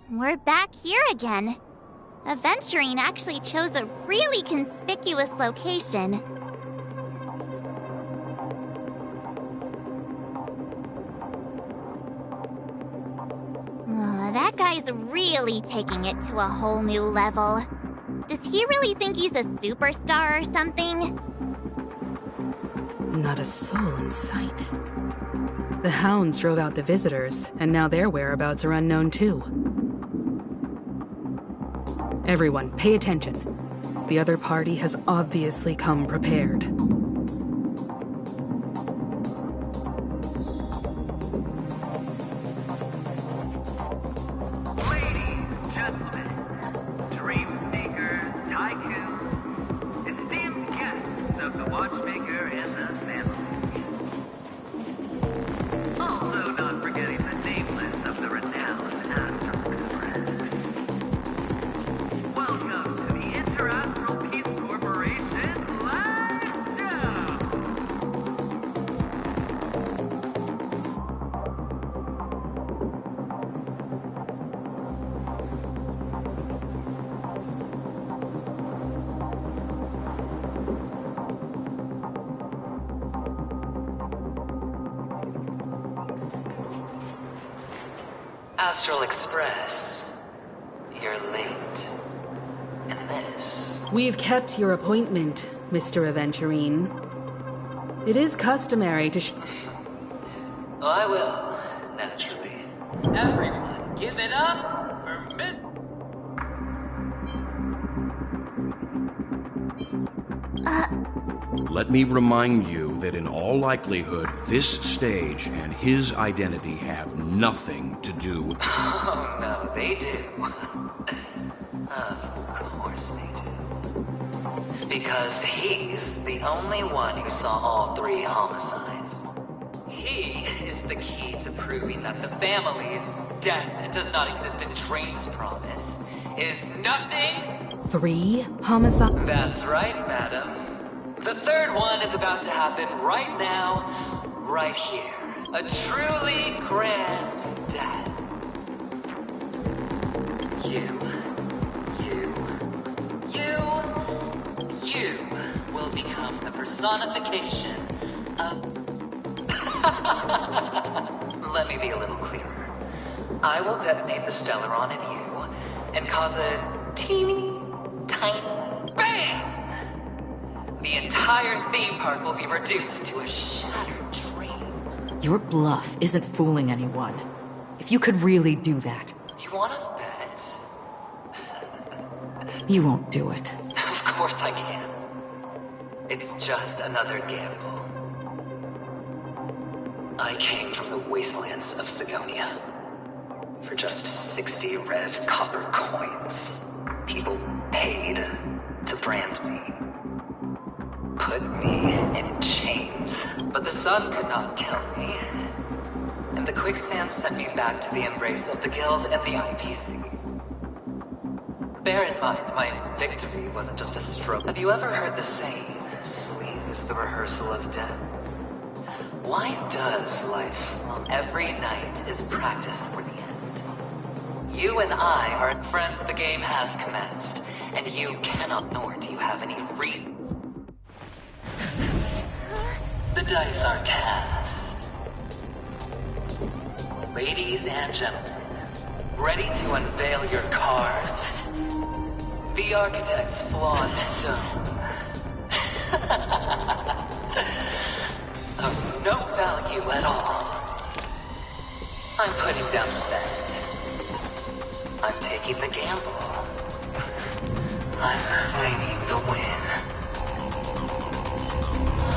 We're back here again. Aventurine actually chose a really conspicuous location. That guy's really taking it to a whole new level. Does he really think he's a superstar or something? Not a soul in sight. The hounds drove out the visitors, and now their whereabouts are unknown too. Everyone, pay attention. The other party has obviously come prepared. Astral Express. You're late. And this... We've kept your appointment, Mr. Aventurine. It is customary to Oh, I will, naturally. Everyone, give it up for Miss... Let me remind you that in all likelihood, this stage and his identity have nothing to do. Oh, no, they do. Of course they do. Because he's the only one who saw all 3 homicides. He is the key to proving that the family's death does not exist in Train's promise is nothing... 3 homicides? That's right, madam. The 3rd one is about to happen right now, right here. A truly grand death. You will become the personification of... Let me be a little clearer. I will detonate the Stellaron in you and cause a teeny, tiny BAM! The entire theme park will be reduced to a shattered dream. Your bluff isn't fooling anyone. If you could really do that... You wanna bet? You won't do it. Of course I can. It's just another gamble. I came from the wastelands of Sigonia. For just 60 red copper coins, people paid to brand me. Put me in chains. But the sun could not kill me. And the quicksand sent me back to the embrace of the Guild and the IPC. Bear in mind, my victory wasn't just a stroke. Have you ever heard the saying, sleep is the rehearsal of death? Why does life slump? Every night is practice for the end. You and I are friends. The game has commenced, and you cannot, nor do you have any reason. The dice are cast. Ladies and gentlemen, ready to unveil your cards? The architect's flawed stone. Of no value at all. I'm putting down the bet. I'm taking the gamble. I'm claiming the win.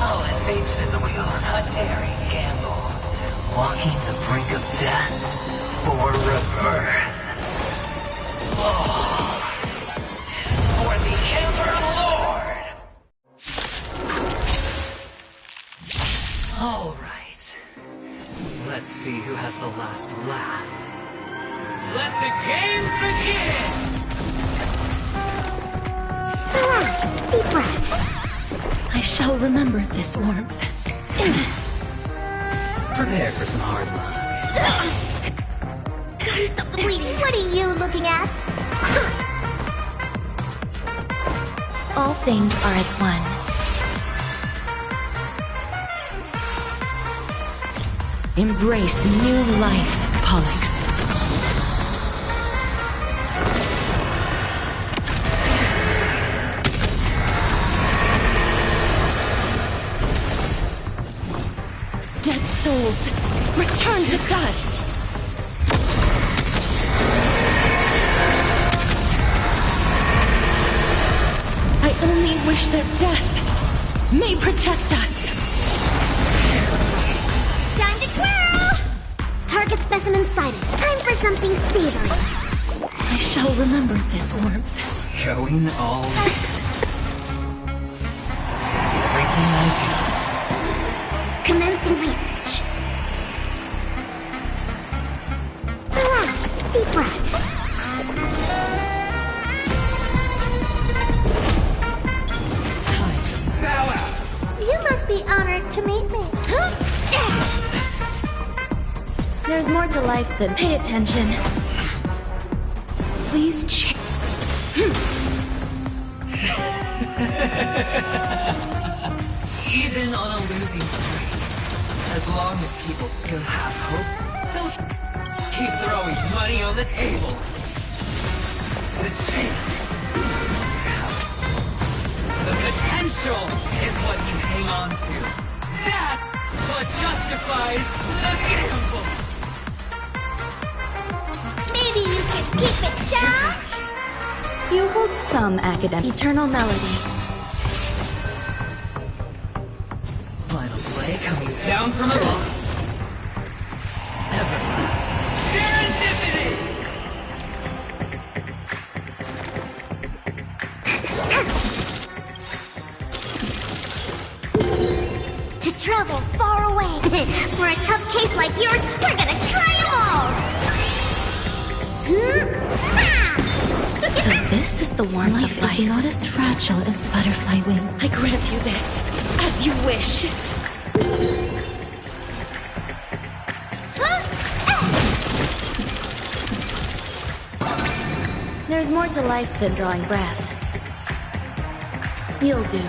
Oh, and fate spin the wheel. A daring gamble. Walking the brink of death for rebirth. Oh. For the Ember Lord! All right. Let's see who has the last laugh. Let the game begin! Relax, deep breaths. I shall remember this warmth. Prepare for some hard luck. Gotta stop the bleeding. What are you looking at? All things are as one. Embrace new life, Pollux. Dead souls, return to dust! I only wish that death may protect us. Time to twirl! Target specimen sighted. Time for something savory. I shall remember this warmth. Going all in. Everything I Commencing research. Relax, deep breaths. You must be honored to meet me. There's more to life than pay attention. Please check. Even on a losing streak, as long as people still have hope, they'll keep throwing money on the table. The chance, the potential is what you hang on to. That's what justifies the gamble. Maybe you can keep it down? You hold some academic eternal melody. Final play coming down from above. Everlasting serendipity! To travel far away. For a tough case like yours, we're gonna try them all! So this is the warmth life of life. Is not as fragile as butterfly wing. I grant you this, as you wish. There's more to life than drawing breath. You'll do.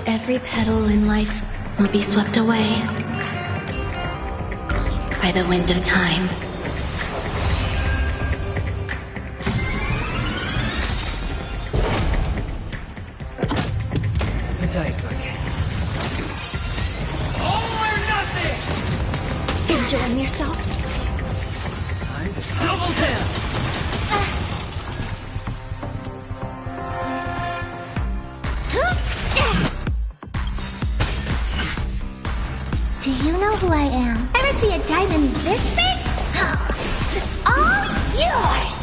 Every petal in life will be swept away by the wind of time. The dice are getting all or nothing! Enjoying yourself? Time to double down! Do you know who I am? Ever see a diamond this big? It's all yours!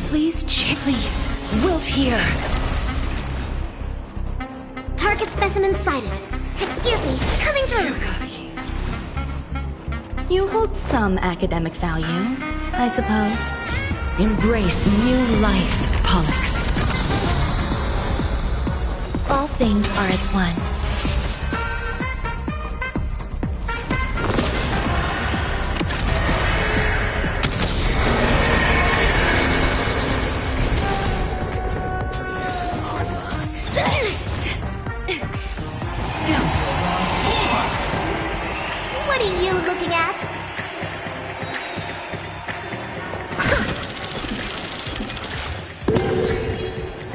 Please, please. Wilt here. Target specimen sighted. Excuse me, coming through. You hold some academic value, I suppose. Embrace new life, Pollux. All things are as one. What are you looking at?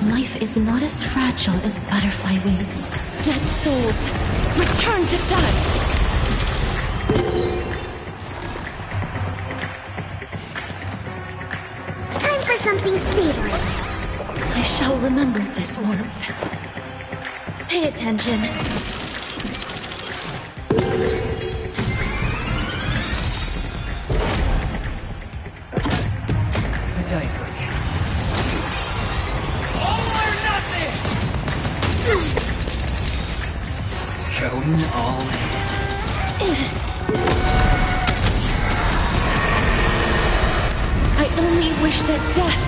Life is not as fragile as butterfly wings. Dead souls, return to dust! Time for something savory. I shall remember this warmth. Pay attention. The dice are getting all or nothing! Going all in. I only wish that death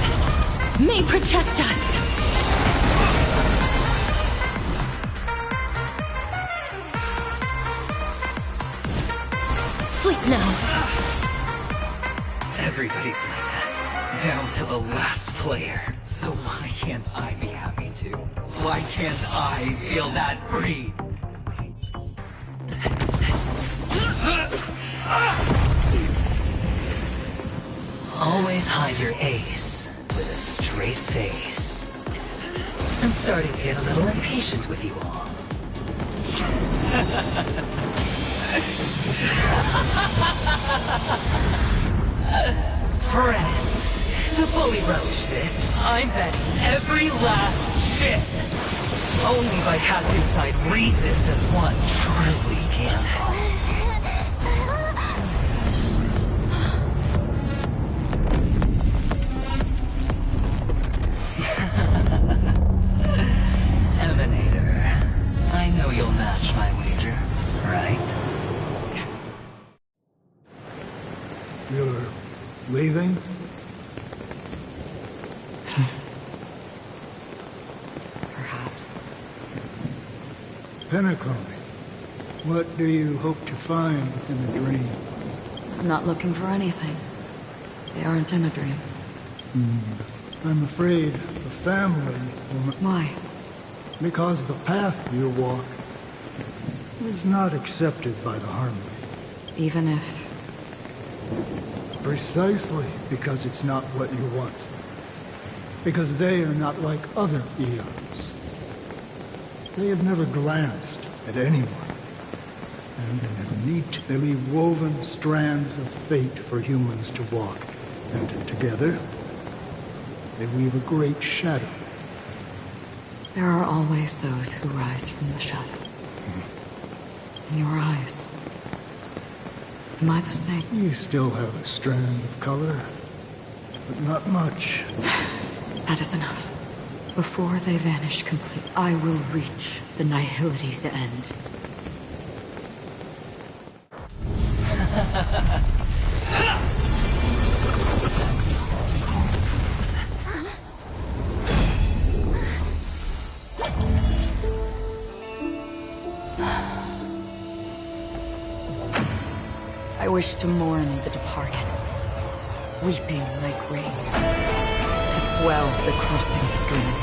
may protect us. Everybody's like that, down to the last player. So why can't I be happy too? Why can't I feel that free? Always hide your ace with a straight face. I'm starting to get a little impatient with you all. Friends, to fully relish this, I'm betting every last chip. Only by casting aside reason does one truly gamble. Emanator, I know you'll match my wager, right? You're leaving? Perhaps. Pinnacle, what do you hope to find within a dream? I'm not looking for anything. They aren't in a dream. I'm afraid the family will... Why? Because the path you walk is not accepted by the Harmony. Even if... Precisely because it's not what you want. Because they are not like other eons. They have never glanced at anyone. And they never need to. They leave woven strands of fate for humans to walk. And together, they weave a great shadow. There are always those who rise from the shadow. In your eyes. Am I the same? You still have a strand of color, but not much. That is enough. Before they vanish completely, I will reach the Nihility's end. I wish to mourn the departed, weeping like rain, to swell the crossing stream.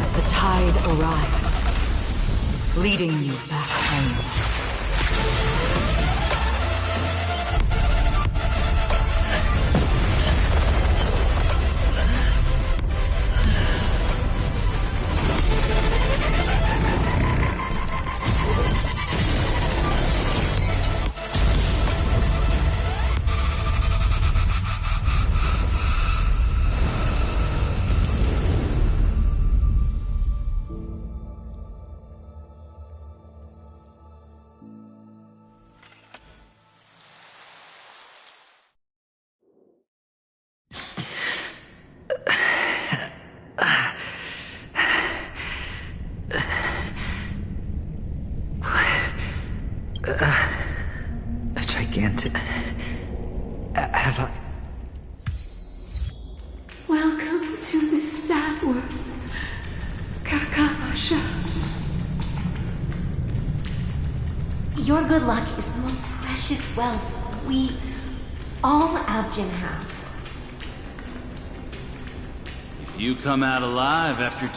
As the tide arrives, leading you back home. A gigantic... have I... Welcome to this sad world, Kakavasha. Your good luck is the most precious wealth we, all Avgin, have. If you come out alive after...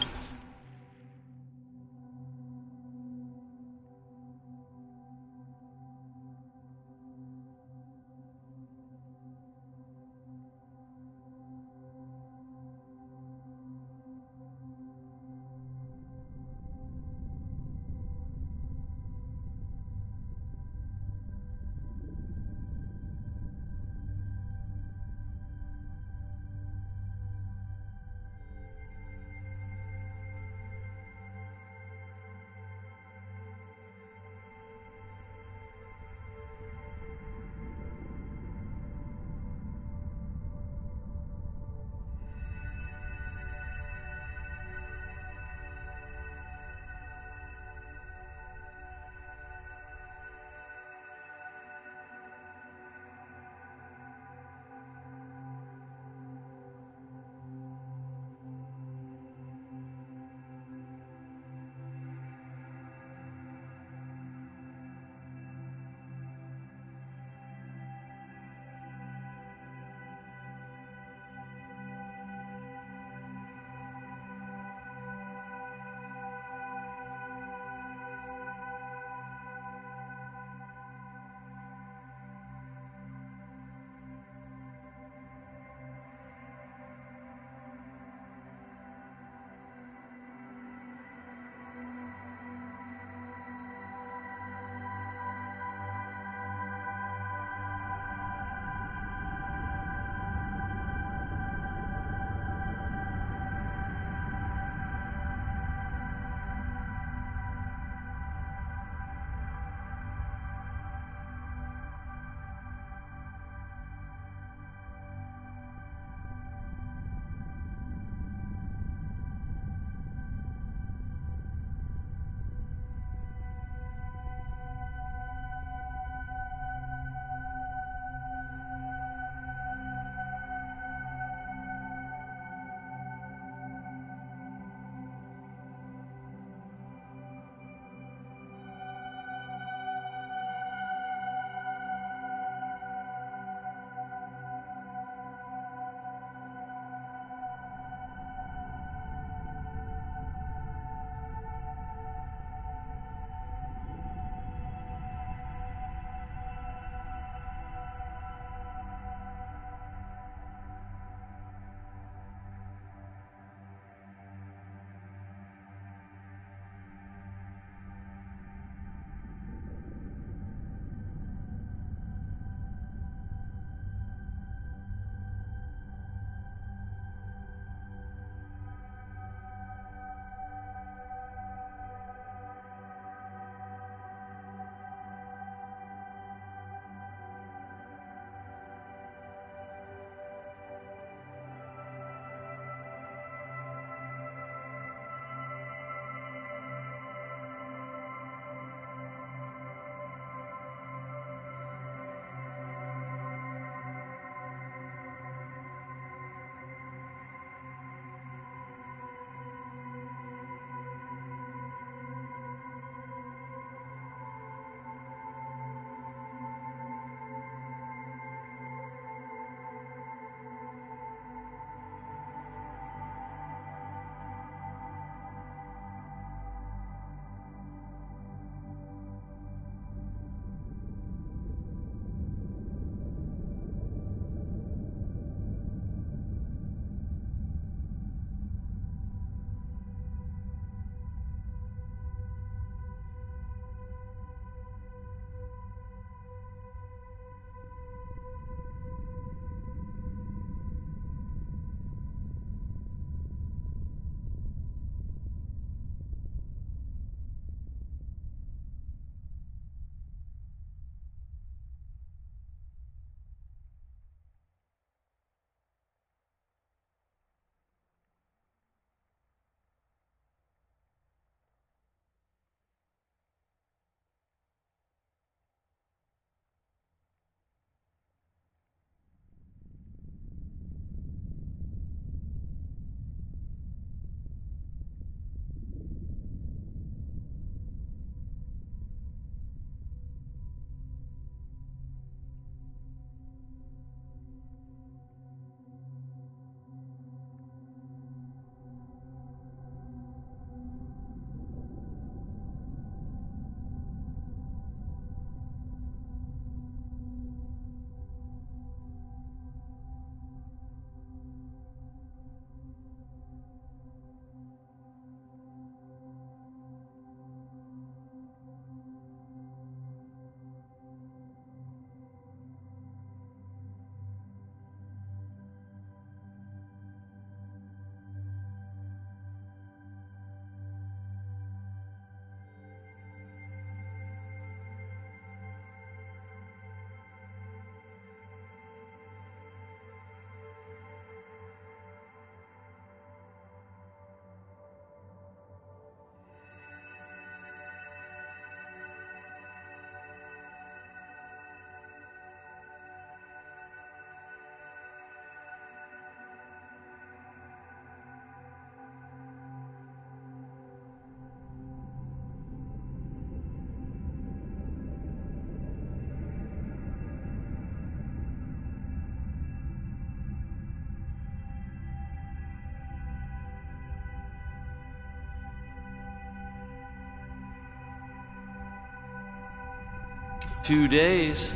2 days.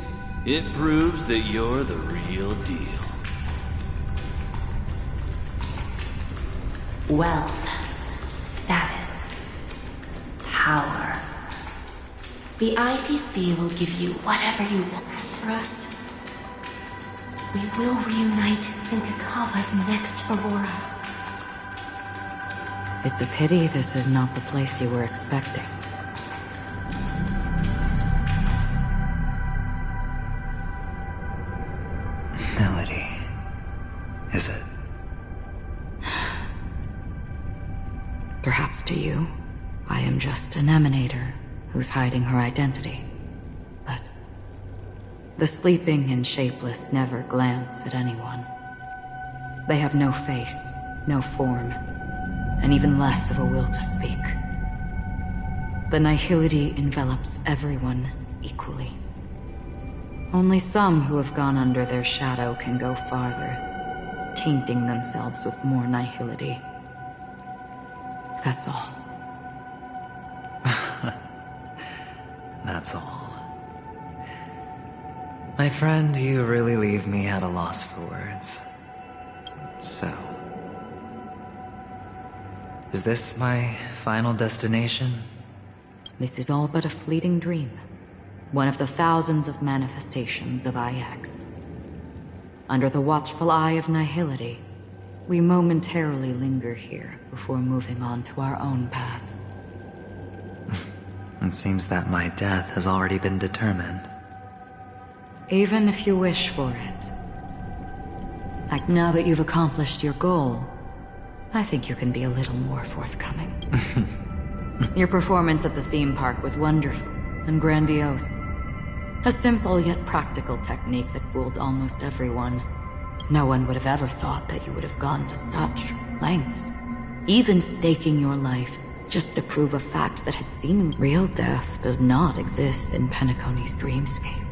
It proves that you're the real deal. Wealth, status, power. The IPC will give you whatever you want. As for us, we will reunite in Kakava's next Aurora. It's a pity this is not the place you were expecting. Melody. Is it? Perhaps to you, I am just an emanator who's hiding her identity. But the sleeping and shapeless never glance at anyone. They have no face, no form, and even less of a will to speak. The nihility envelops everyone equally. Only some who have gone under their shadow can go farther, tainting themselves with more nihility. That's all. That's all. My friend, you really leave me at a loss for words. So... is this my final destination? This is all but a fleeting dream. One of the thousands of manifestations of IX. Under the watchful eye of nihility, we momentarily linger here before moving on to our own paths. It seems that my death has already been determined. Even if you wish for it. Like now that you've accomplished your goal, I think you can be a little more forthcoming. Your performance at the theme park was wonderful and grandiose. A simple yet practical technique that fooled almost everyone. No one would have ever thought that you would have gone to such lengths. Even staking your life just to prove a fact that had seeming real death does not exist in Penacony's dreamscape.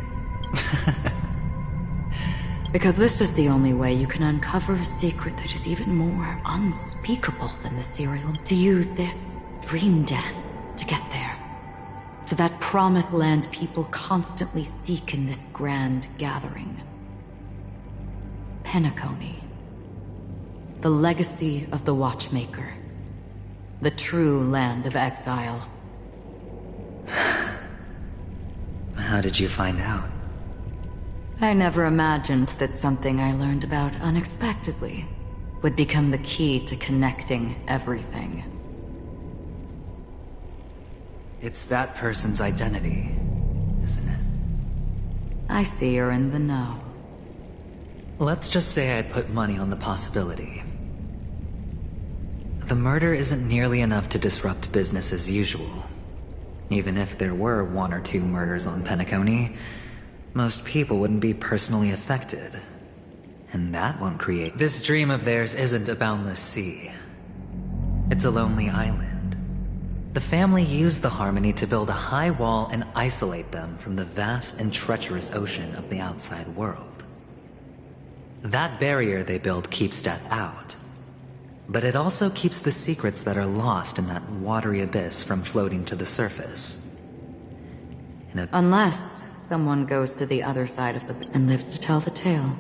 Because this is the only way you can uncover a secret that is even more unspeakable than the serial. To use this dream death to get there. To that promised land people constantly seek in this grand gathering. Penacony. The legacy of the Watchmaker. The true land of exile. How did you find out? I never imagined that something I learned about unexpectedly would become the key to connecting everything. It's that person's identity, isn't it? I see you're in the know. Let's just say I'd put money on the possibility. The murder isn't nearly enough to disrupt business as usual. Even if there were 1 or 2 murders on Penacony, most people wouldn't be personally affected. And that won't create... This dream of theirs isn't a boundless sea. It's a lonely island. The family used the Harmony to build a high wall and isolate them from the vast and treacherous ocean of the outside world. That barrier they built keeps death out. But it also keeps the secrets that are lost in that watery abyss from floating to the surface. Unless someone goes to the other side of the... and lives to tell the tale.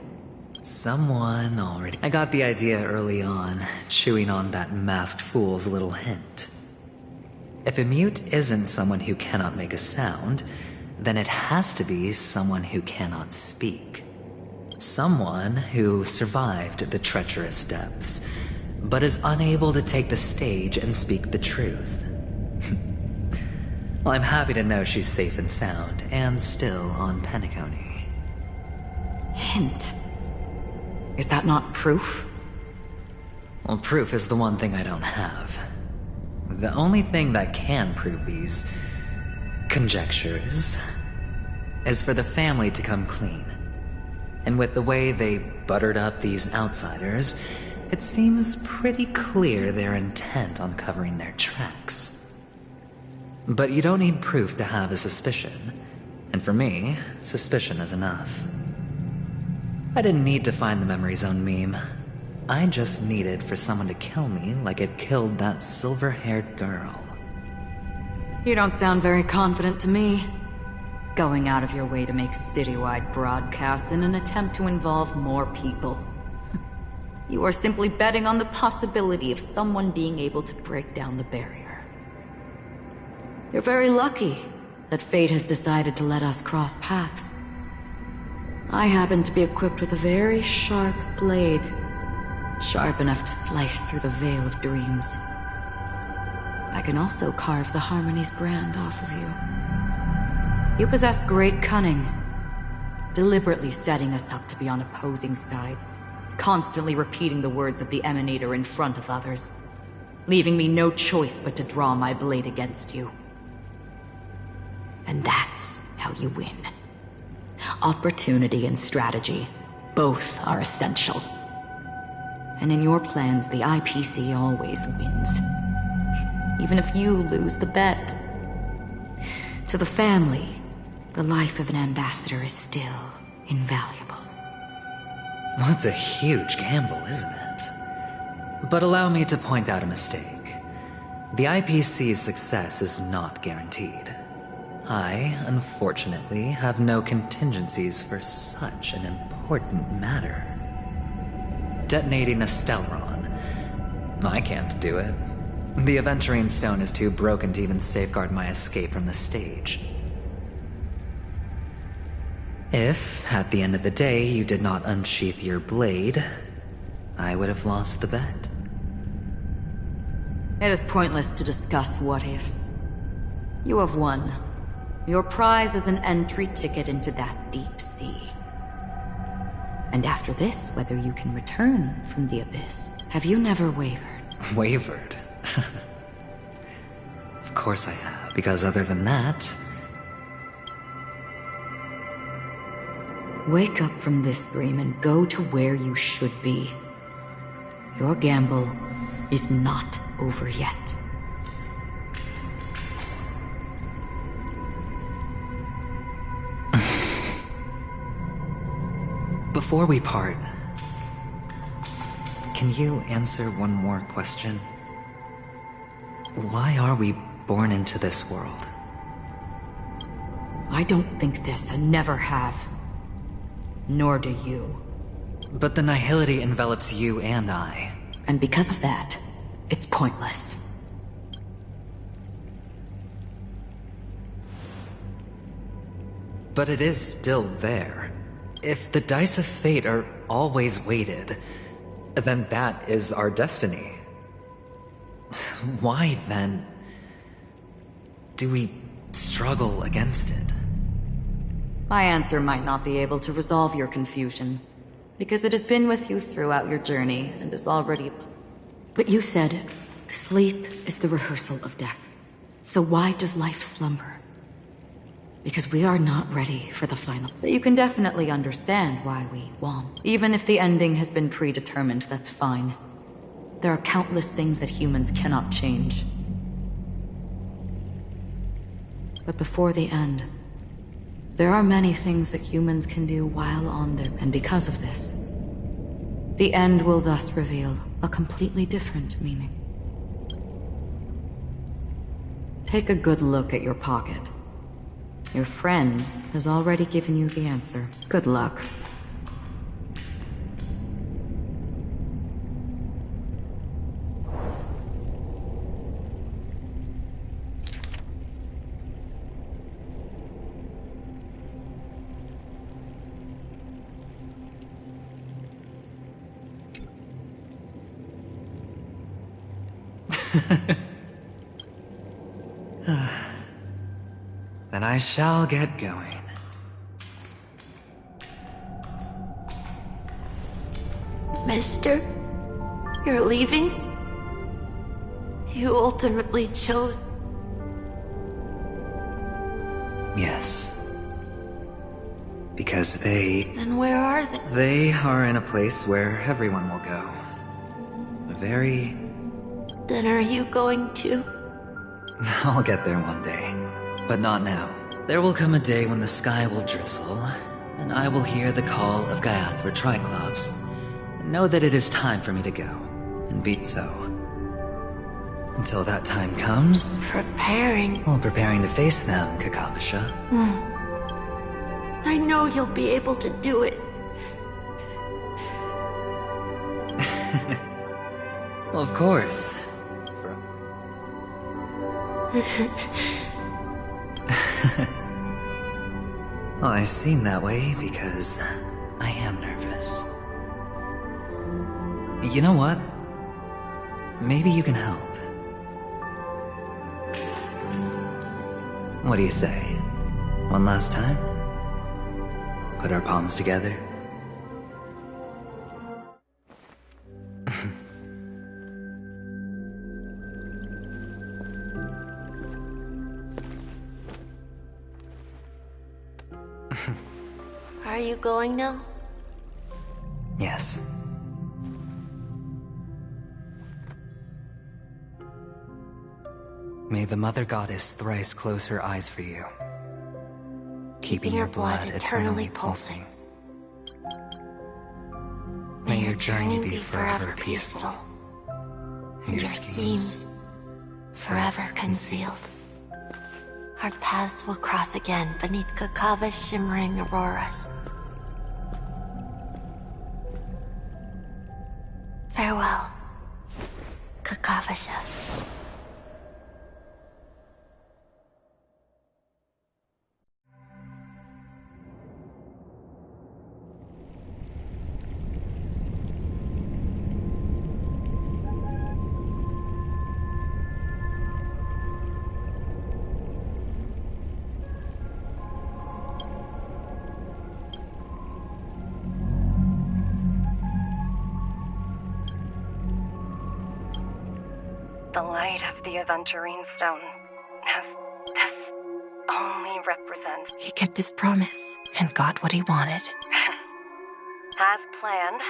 Someone already... I got the idea early on, chewing on that masked fool's little hint. If a mute isn't someone who cannot make a sound, then it has to be someone who cannot speak. Someone who survived the treacherous depths, but is unable to take the stage and speak the truth. Well, I'm happy to know she's safe and sound, and still on Penacony. Hint. Is that not proof? Well, proof is the one thing I don't have. The only thing that can prove these conjectures is for the family to come clean. And with the way they buttered up these outsiders, it seems pretty clear they're intent on covering their tracks. But you don't need proof to have a suspicion. And for me, suspicion is enough. I didn't need to find the Memory Zone meme. I just needed for someone to kill me like it killed that silver-haired girl. You don't sound very confident to me. going out of your way to make citywide broadcasts in an attempt to involve more people. You are simply betting on the possibility of someone being able to break down the barrier. You're very lucky that fate has decided to let us cross paths. I happen to be equipped with a very sharp blade, sharp enough to slice through the veil of dreams. I can also carve the Harmony's brand off of you. You possess great cunning, deliberately setting us up to be on opposing sides, constantly repeating the words of the Emanator in front of others, leaving me no choice but to draw my blade against you. And that's how you win. Opportunity and strategy, both are essential. And in your plans, the IPC always wins. Even if you lose the bet. To the family, the life of an ambassador is still invaluable. Well, it's a huge gamble, isn't it? But allow me to point out a mistake. The IPC's success is not guaranteed. I, unfortunately, have no contingencies for such an important matter. Detonating a Stellaron. I can't do it. The Aventurine Stone is too broken to even safeguard my escape from the stage. If, at the end of the day, you did not unsheath your blade, I would have lost the bet. It is pointless to discuss what-ifs. You have won. Your prize is an entry ticket into that deep sea. And after this, whether you can return from the abyss. Have you never wavered? Wavered? Of course I have, because other than that... Wake up from this dream and go to where you should be. Your gamble is not over yet. Before we part, can you answer one more question? Why are we born into this world? I don't think this and never have. Nor do you. But the nihility envelops you and I. And because of that, it's pointless. But it is still there. If the dice of fate are always weighted, then that is our destiny. Why, then, do we struggle against it? My answer might not be able to resolve your confusion, because it has been with you throughout your journey and is already... But you said, sleep is the rehearsal of death. So why does life slumber? Because we are not ready for the final. So you can definitely understand why we want. Even if the ending has been predetermined, that's fine. There are countless things that humans cannot change. But before the end, there are many things that humans can do while on their... And because of this, the end will thus reveal a completely different meaning. Take a good look at your pocket. Your friend has already given you the answer. Good luck. Then I shall get going. Mister, you're leaving? You ultimately chose... Yes. Because they... Then where are they? They are in a place where everyone will go. A very... Then are you going to? I'll get there one day. But not now. There will come a day when the sky will drizzle, and I will hear the call of Gaiathra Triclops, and know that it is time for me to go, and beat so. Until that time comes... Preparing. Well, preparing to face them, Kakavasha. I know you'll be able to do it. Well, of course. Well, I seem that way because I am nervous. You know what? Maybe you can help. What do you say? One last time? Put our palms together? Are you going now? Yes. May the Mother Goddess thrice close her eyes for you, keeping your blood eternally pulsing. May your journey be forever peaceful, and your schemes forever concealed. Our paths will cross again beneath Kakava's shimmering auroras. Farewell, Kakavasha. The light of the Aventurine Stone. This only represents... He kept his promise and got what he wanted. As planned,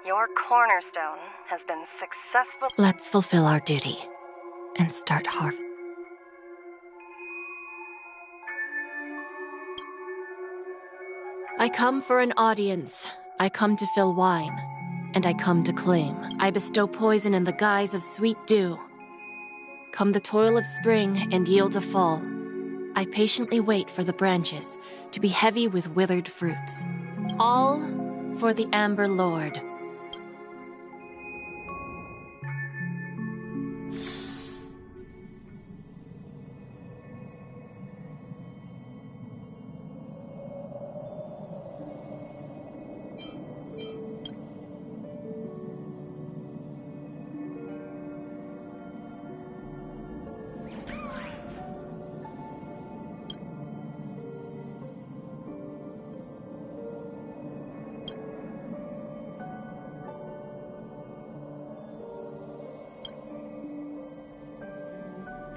your cornerstone has been successful... Let's fulfill our duty and start harvest. I come for an audience. I come to fill wine. And I come to claim. I bestow poison in the guise of sweet dew. Come the toil of spring and yield a fall. I patiently wait for the branches to be heavy with withered fruits. All for the Amber Lord.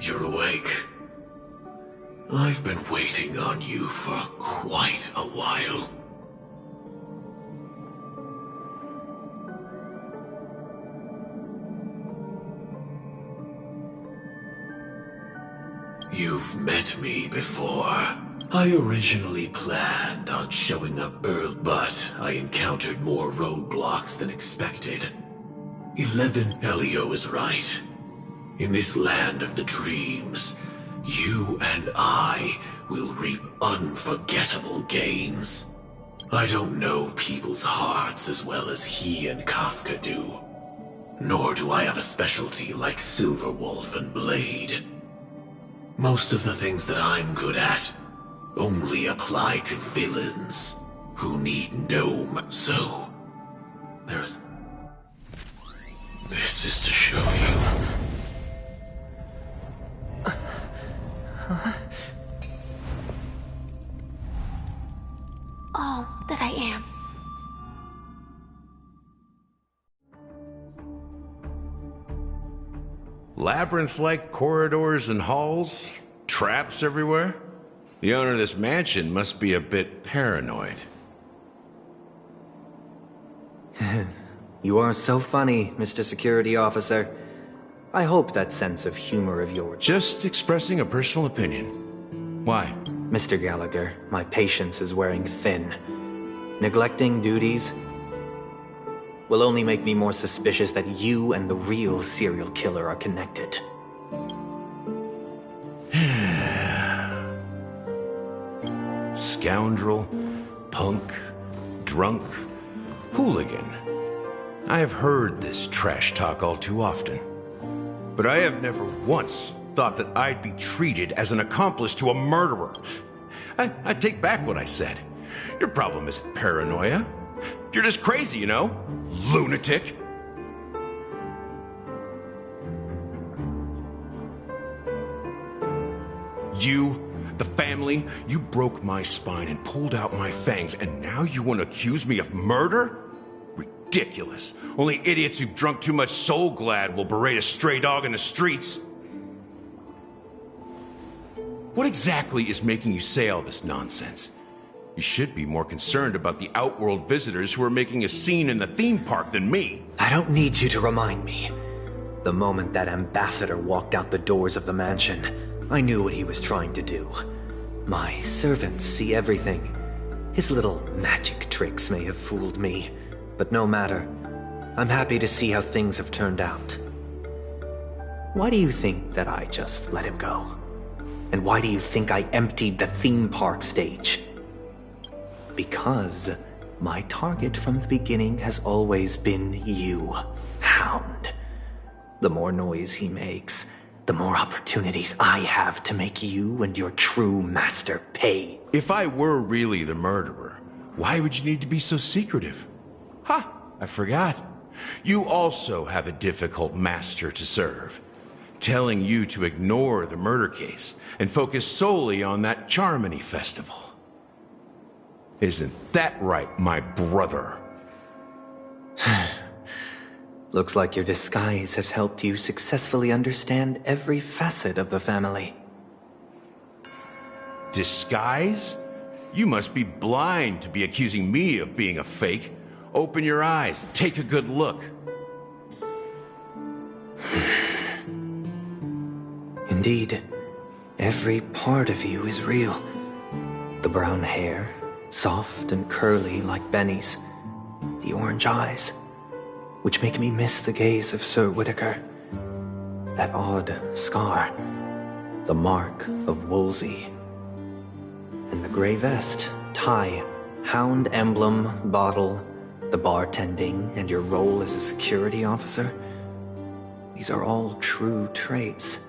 You're awake. I've been waiting on you for quite a while. You've met me before. I originally planned on showing up early, but I encountered more roadblocks than expected. 11 Elio is right. In this land of the dreams, you and I will reap unforgettable gains. I don't know people's hearts as well as he and Kafka do. Nor do I have a specialty like Silverwolf and Blade. Most of the things that I'm good at only apply to villains who need gnome. So, this is to show you. All that I am. Labyrinth-like corridors and halls? Traps everywhere? The owner of this mansion must be a bit paranoid. You are so funny, Mr. Security Officer. I hope that sense of humor of yours... Just expressing a personal opinion. Why? Mr. Gallagher, my patience is wearing thin. Neglecting duties will only make me more suspicious that you and the real serial killer are connected. scoundrel, punk, drunk, hooligan. I have heard this trash talk all too often. But I have never once thought that I'd be treated as an accomplice to a murderer. I take back what I said. Your problem isn't paranoia. You're just crazy, you know? Lunatic. You, the family, you broke my spine and pulled out my fangs, and now you want to accuse me of murder? Ridiculous. Only idiots who've drunk too much Soul Glad will berate a stray dog in the streets. What exactly is making you say all this nonsense? You should be more concerned about the Outworld visitors who are making a scene in the theme park than me. I don't need you to remind me. The moment that ambassador walked out the doors of the mansion, I knew what he was trying to do. My servants see everything. His little magic tricks may have fooled me, but no matter. I'm happy to see how things have turned out. Why do you think that I just let him go? And why do you think I emptied the theme park stage? Because my target from the beginning has always been you, Hound. The more noise he makes, the more opportunities I have to make you and your true master pay. If I were really the murderer, why would you need to be so secretive? Ha! I forgot. You also have a difficult master to serve, telling you to ignore the murder case and focus solely on that Charmony festival. Isn't that right, my brother? Looks like your disguise has helped you successfully understand every facet of the family. Disguise? You must be blind to be accusing me of being a fake. Open your eyes, take a good look. Indeed, every part of you is real. The brown hair, soft and curly like Benny's. The orange eyes, which make me miss the gaze of Sir Whitaker. That odd scar, the mark of Wolsey. And the gray vest, tie, hound emblem, bottle, the bartending, and your role as a security officer. These are all true traits.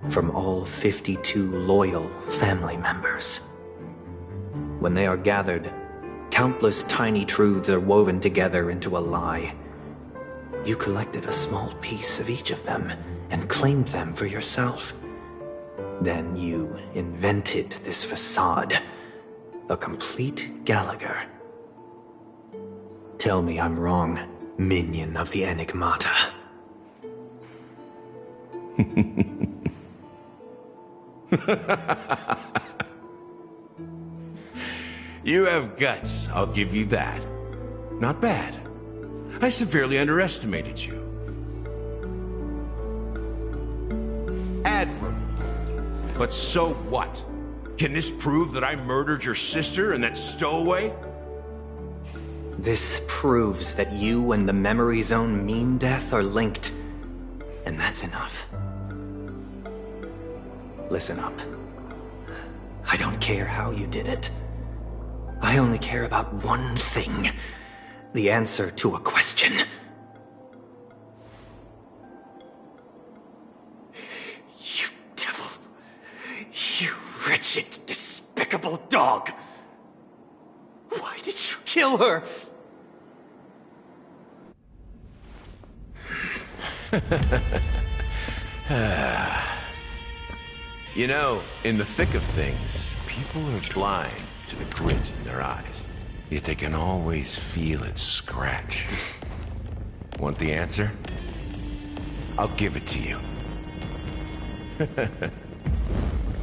From all 52 loyal family members. When they are gathered, countless tiny truths are woven together into a lie. You collected a small piece of each of them and claimed them for yourself. Then you invented this facade, a complete Gallagher. Tell me I'm wrong, minion of the Enigmata. You have guts, I'll give you that. Not bad. I severely underestimated you. Admirable. But so what? Can this prove that I murdered your sister and that stowaway? This proves that you and the Memory Zone meme death are linked. And that's enough. Listen up. I don't care how you did it. I only care about one thing. The answer to a question. You devil. You wretched, despicable dog. Why did you kill her? You know, in the thick of things, people are blind to the grit in their eyes. Yet they can always feel it scratch. Want the answer? I'll give it to you.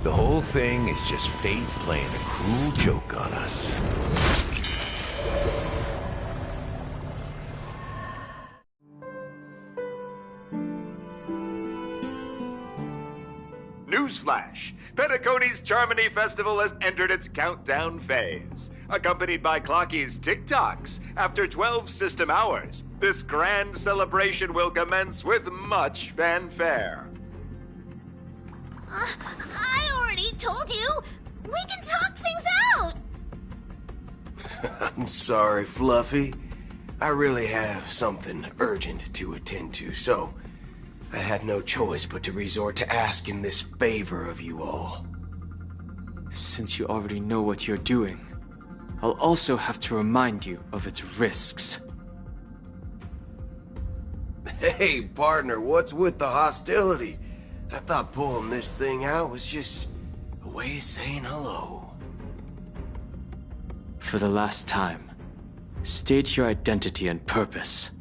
The whole thing is just fate playing a cruel joke on us. Newsflash! Penacony's Charmony Festival has entered its countdown phase. Accompanied by Clocky's TikToks, after 12 system hours, this grand celebration will commence with much fanfare. I already told you! We can talk things I'm sorry, Fluffy. I really have something urgent to attend to, so I had no choice but to resort to asking this favor of you all. Since you already know what you're doing, I'll also have to remind you of its risks. Hey, partner, what's with the hostility? I thought pulling this thing out was just a way of saying hello. For the last time, state your identity and purpose.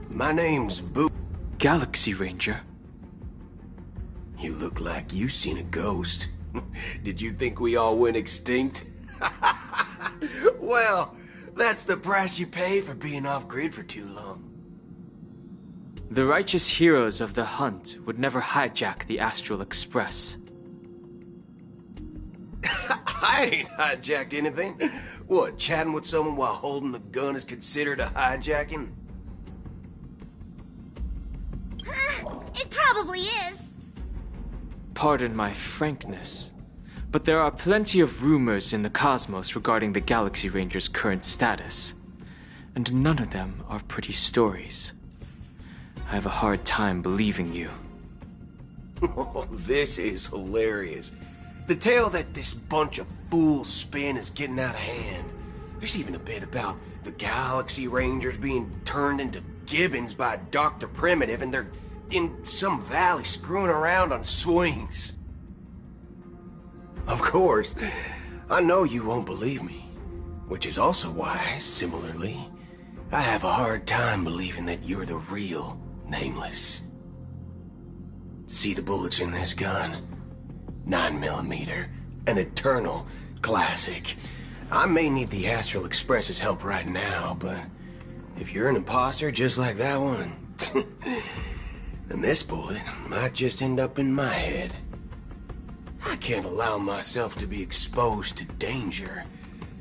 My name's Galaxy Ranger. You look like you seen a ghost. Did you think we all went extinct? Well, that's the price you pay for being off-grid for too long. The righteous heroes of the hunt would never hijack the Astral Express. I ain't hijacked anything. What, chatting with someone while holding a gun is considered a hijacking? It probably is. Pardon my frankness, but there are plenty of rumors in the cosmos regarding the Galaxy Ranger's current status, and none of them are pretty stories. I have a hard time believing you. Oh, this is hilarious. The tale that this bunch of fools spin is getting out of hand. There's even a bit about the Galaxy Rangers being turned into gibbons by Dr. Primitive, and they're in some valley screwing around on swings. Of course, I know you won't believe me, which is also why, similarly, I have a hard time believing that you're the real Nameless. See the bullets in this gun? 9mm, an eternal classic. I may need the Astral Express's help right now, but if you're an imposter just like that one, then this bullet might just end up in my head. I can't allow myself to be exposed to danger.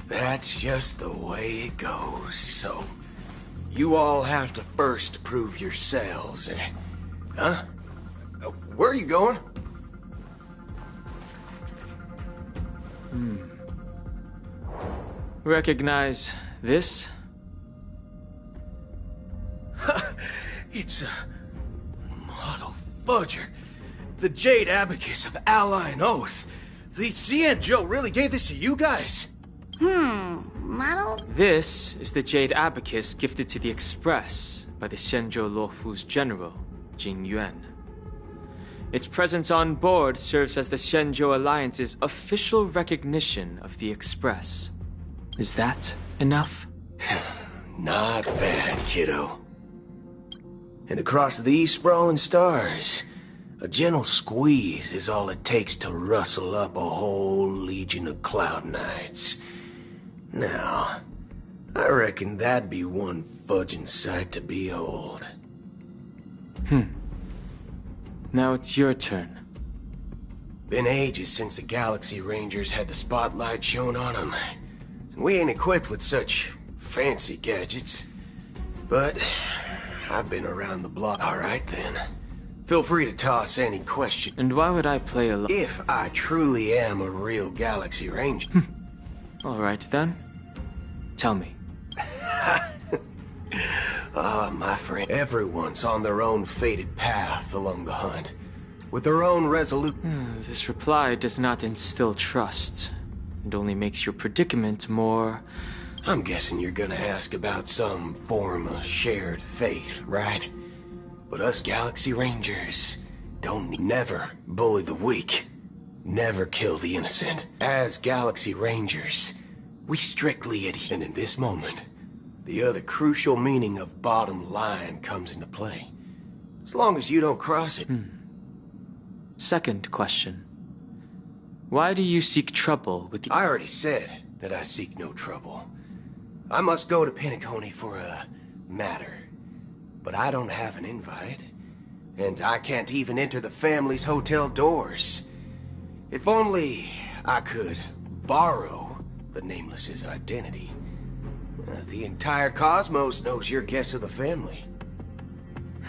That's just the way it goes, so you all have to first prove yourselves. Huh? Where are you going? Recognize this? It's a model fudger. The Jade Abacus of Ally and Oath. The CN Joe really gave this to you guys? Model? This is the Jade Abacus gifted to the Express by the Shenzhou Luofu's general, Jing Yuan. Its presence on board serves as the Shenzhou Alliance's official recognition of the Express. Is that enough? Not bad, kiddo. And across these sprawling stars, a gentle squeeze is all it takes to rustle up a whole legion of Cloud Knights. Now, I reckon that'd be one fudging sight to behold. Now it's your turn. Been ages since the Galaxy Rangers had the spotlight shown on them. And we ain't equipped with such fancy gadgets. But I've been around the block. All right, then. Feel free to toss any question. And why would I play along? If I truly am a real Galaxy Ranger. All right, then. Tell me. My friend. Everyone's on their own fated path along the hunt. With their own This reply does not instill trust. It only makes your predicament more... I'm guessing you're gonna ask about some form of shared faith, right? But us Galaxy Rangers never bully the weak, never kill the innocent. As Galaxy Rangers, we strictly adhere. And in this moment, the other crucial meaning of bottom line comes into play. As long as you don't cross it. Second question. Why do you seek trouble with the... I already said that I seek no trouble. I must go to Penacony for a matter. But I don't have an invite. And I can't even enter the family's hotel doors. If only I could borrow the Nameless's identity. The entire cosmos knows you're guests of the family.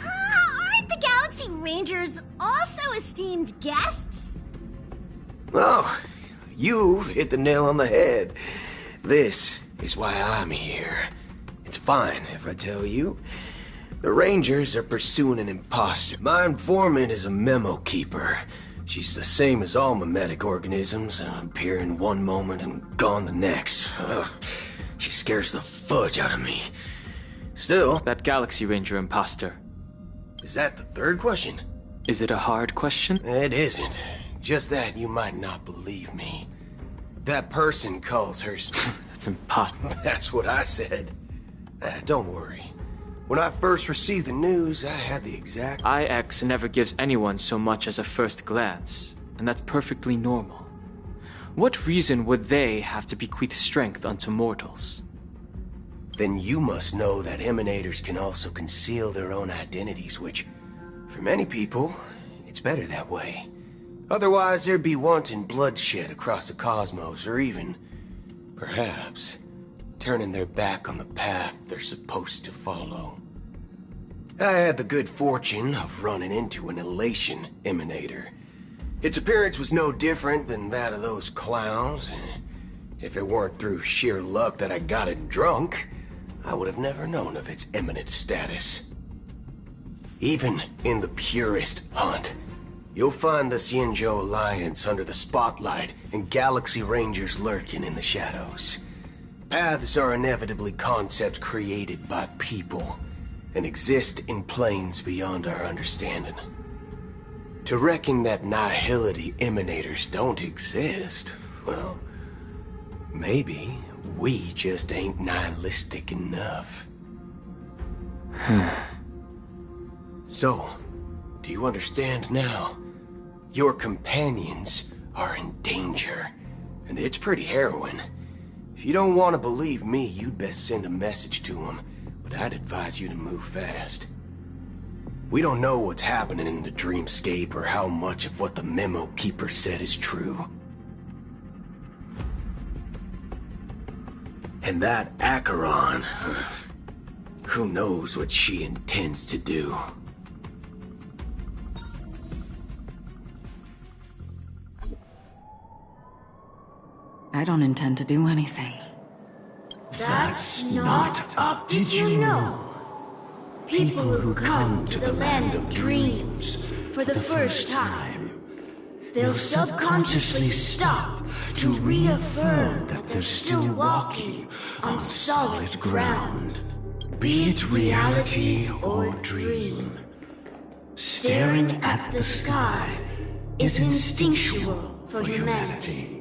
Aren't the Galaxy Rangers also esteemed guests? Oh, you've hit the nail on the head. This is why I'm here. It's fine if I tell you. The Rangers are pursuing an imposter. My informant is a memo keeper. She's the same as all mimetic organisms, appearing one moment and gone the next. Ugh, she scares the fudge out of me. Still... That Galaxy Ranger imposter. Is that the third question? Is it a hard question? It isn't. Just that you might not believe me. That person calls her... That's impossible. That's what I said. Don't worry. When I first received the news, I had the exact... IX never gives anyone so much as a first glance, and that's perfectly normal. What reason would they have to bequeath strength unto mortals? Then you must know that emanators can also conceal their own identities, which, for many people, it's better that way. Otherwise, there'd be wanton bloodshed across the cosmos, or even, perhaps, turning their back on the path they're supposed to follow. I had the good fortune of running into an elation emanator. Its appearance was no different than that of those clowns. If it weren't through sheer luck that I got it drunk, I would have never known of its eminent status. Even in the purest hunt, you'll find the Xianzhou Alliance under the spotlight and Galaxy Rangers lurking in the shadows. Paths are inevitably concepts created by people and exist in planes beyond our understanding. To reckon that nihility emanators don't exist, well, maybe we just ain't nihilistic enough. So, do you understand now? Your companions are in danger, and it's pretty harrowing. If you don't want to believe me, you'd best send a message to them, but I'd advise you to move fast. We don't know what's happening in the dreamscape or how much of what the memo keeper said is true. And that Acheron, who knows what she intends to do. I don't intend to do anything. That's not up. Did you know? People who come to the land of dreams for the first time, they'll subconsciously stop to reaffirm that they're still walking on solid ground, be it reality or dream. Staring at the sky is instinctual for humanity.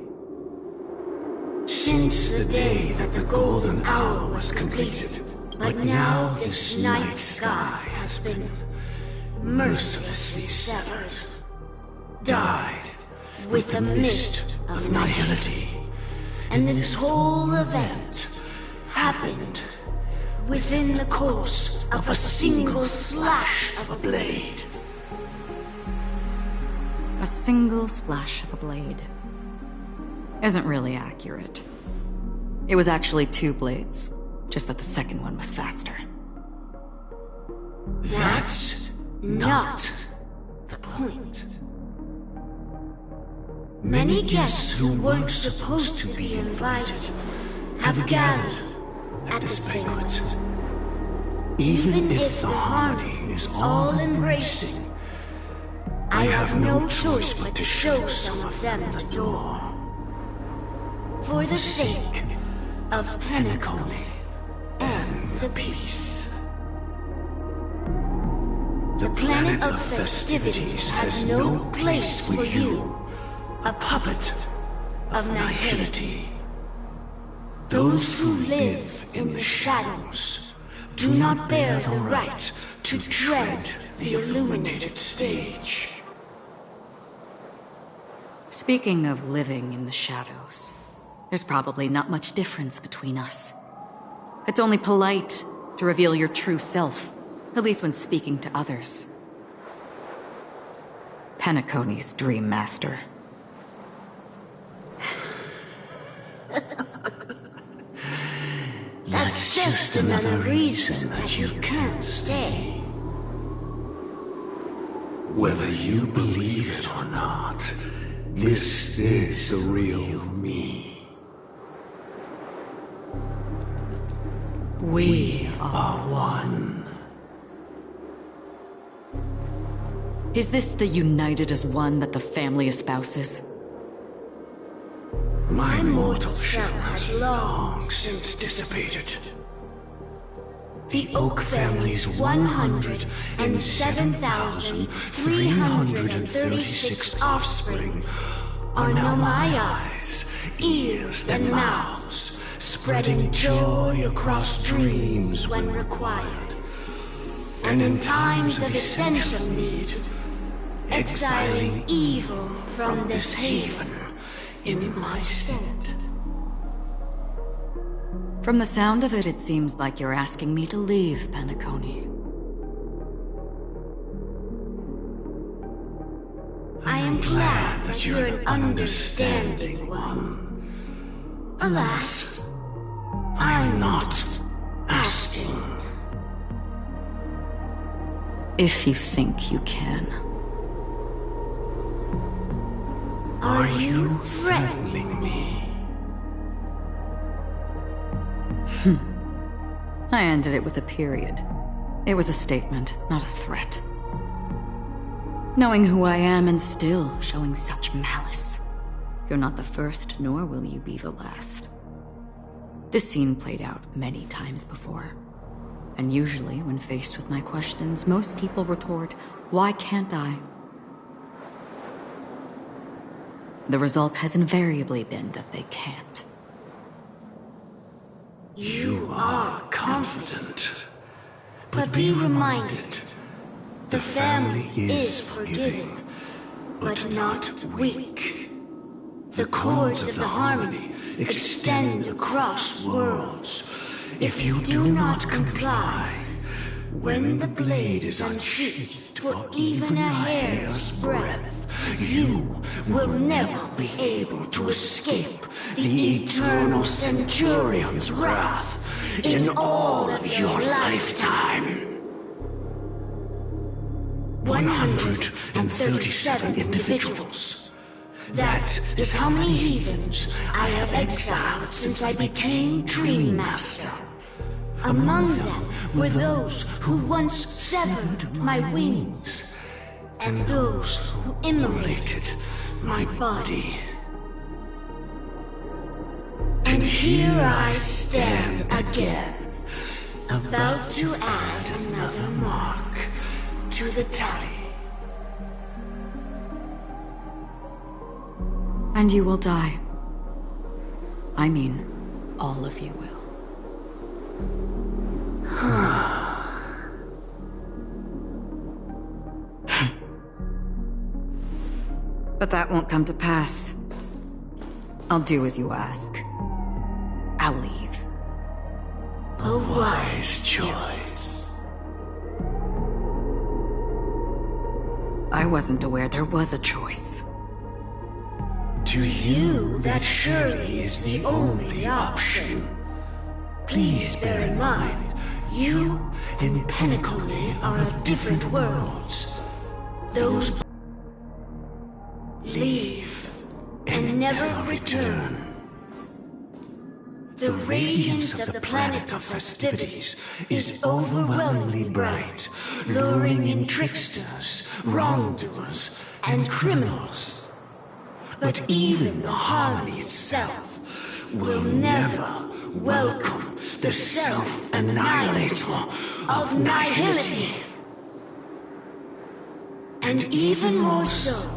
Since the day that the golden hour was completed, but now this night sky has been mercilessly severed, dyed with the mist of nihility. And this whole event happened within the course of a single slash of a blade. A single slash of a blade isn't really accurate. It was actually 2 blades, just that the second one was faster. That's not the point. Many guests who weren't supposed to be invited have gathered at this banquet. Even if the harmony is all-embracing, I have no choice but to show some of them the door. For the sake of Penacony and the peace. The planet of festivities has no place for you, a puppet of nihility. Those who live in the shadows do not bear the right to tread the illuminated stage. Speaking of living in the shadows, there's probably not much difference between us. It's only polite to reveal your true self, at least when speaking to others. Penacony's Dream Master. That's just another reason that you can't stay. Whether you believe it or not, this is the real me. We are one. Is this the united as one that the family espouses? My mortal shell has long since dissipated. The Oak family's 107,336 offspring are now my eyes, ears, and mouths, spreading joy across dreams when required, and in times of essential need, exiling evil from this haven in my stead. From the sound of it, it seems like you're asking me to leave, Penacony. I am glad that you're an understanding one. Alas, I'm not asking. If you think you can. Are you threatening me? I ended it with a period. It was a statement, not a threat. Knowing who I am and still showing such malice. You're not the first, nor will you be the last. This scene played out many times before. And usually, when faced with my questions, most people retort, "Why can't I?" The result has invariably been that they can't. You are confident. But be reminded, the family is forgiving, but not weak. The cords of the harmony extend across worlds. If you do not comply, when the blade is unsheathed for even a hair's breadth, you will never be able to escape the eternal Centurion's wrath in all of your lifetime. 137 individuals. That is how many heathens I have exiled since I became Dream Master. Among them were those who once severed my wings, and those who immolated my body. And here I stand again, about to add another mark to the tally. And you will die. I mean, all of you will. But that won't come to pass. I'll do as you ask. I'll leave. A wise choice. I wasn't aware there was a choice. To you, that surely is the only option. Please bear in mind, you and Penacony are of different worlds. Those leave and never return. The radiance of the planet of festivities is overwhelmingly bright, luring in tricksters, wrongdoers, and criminals. But even the harmony itself will never welcome the self-annihilator of nihility. And even more so,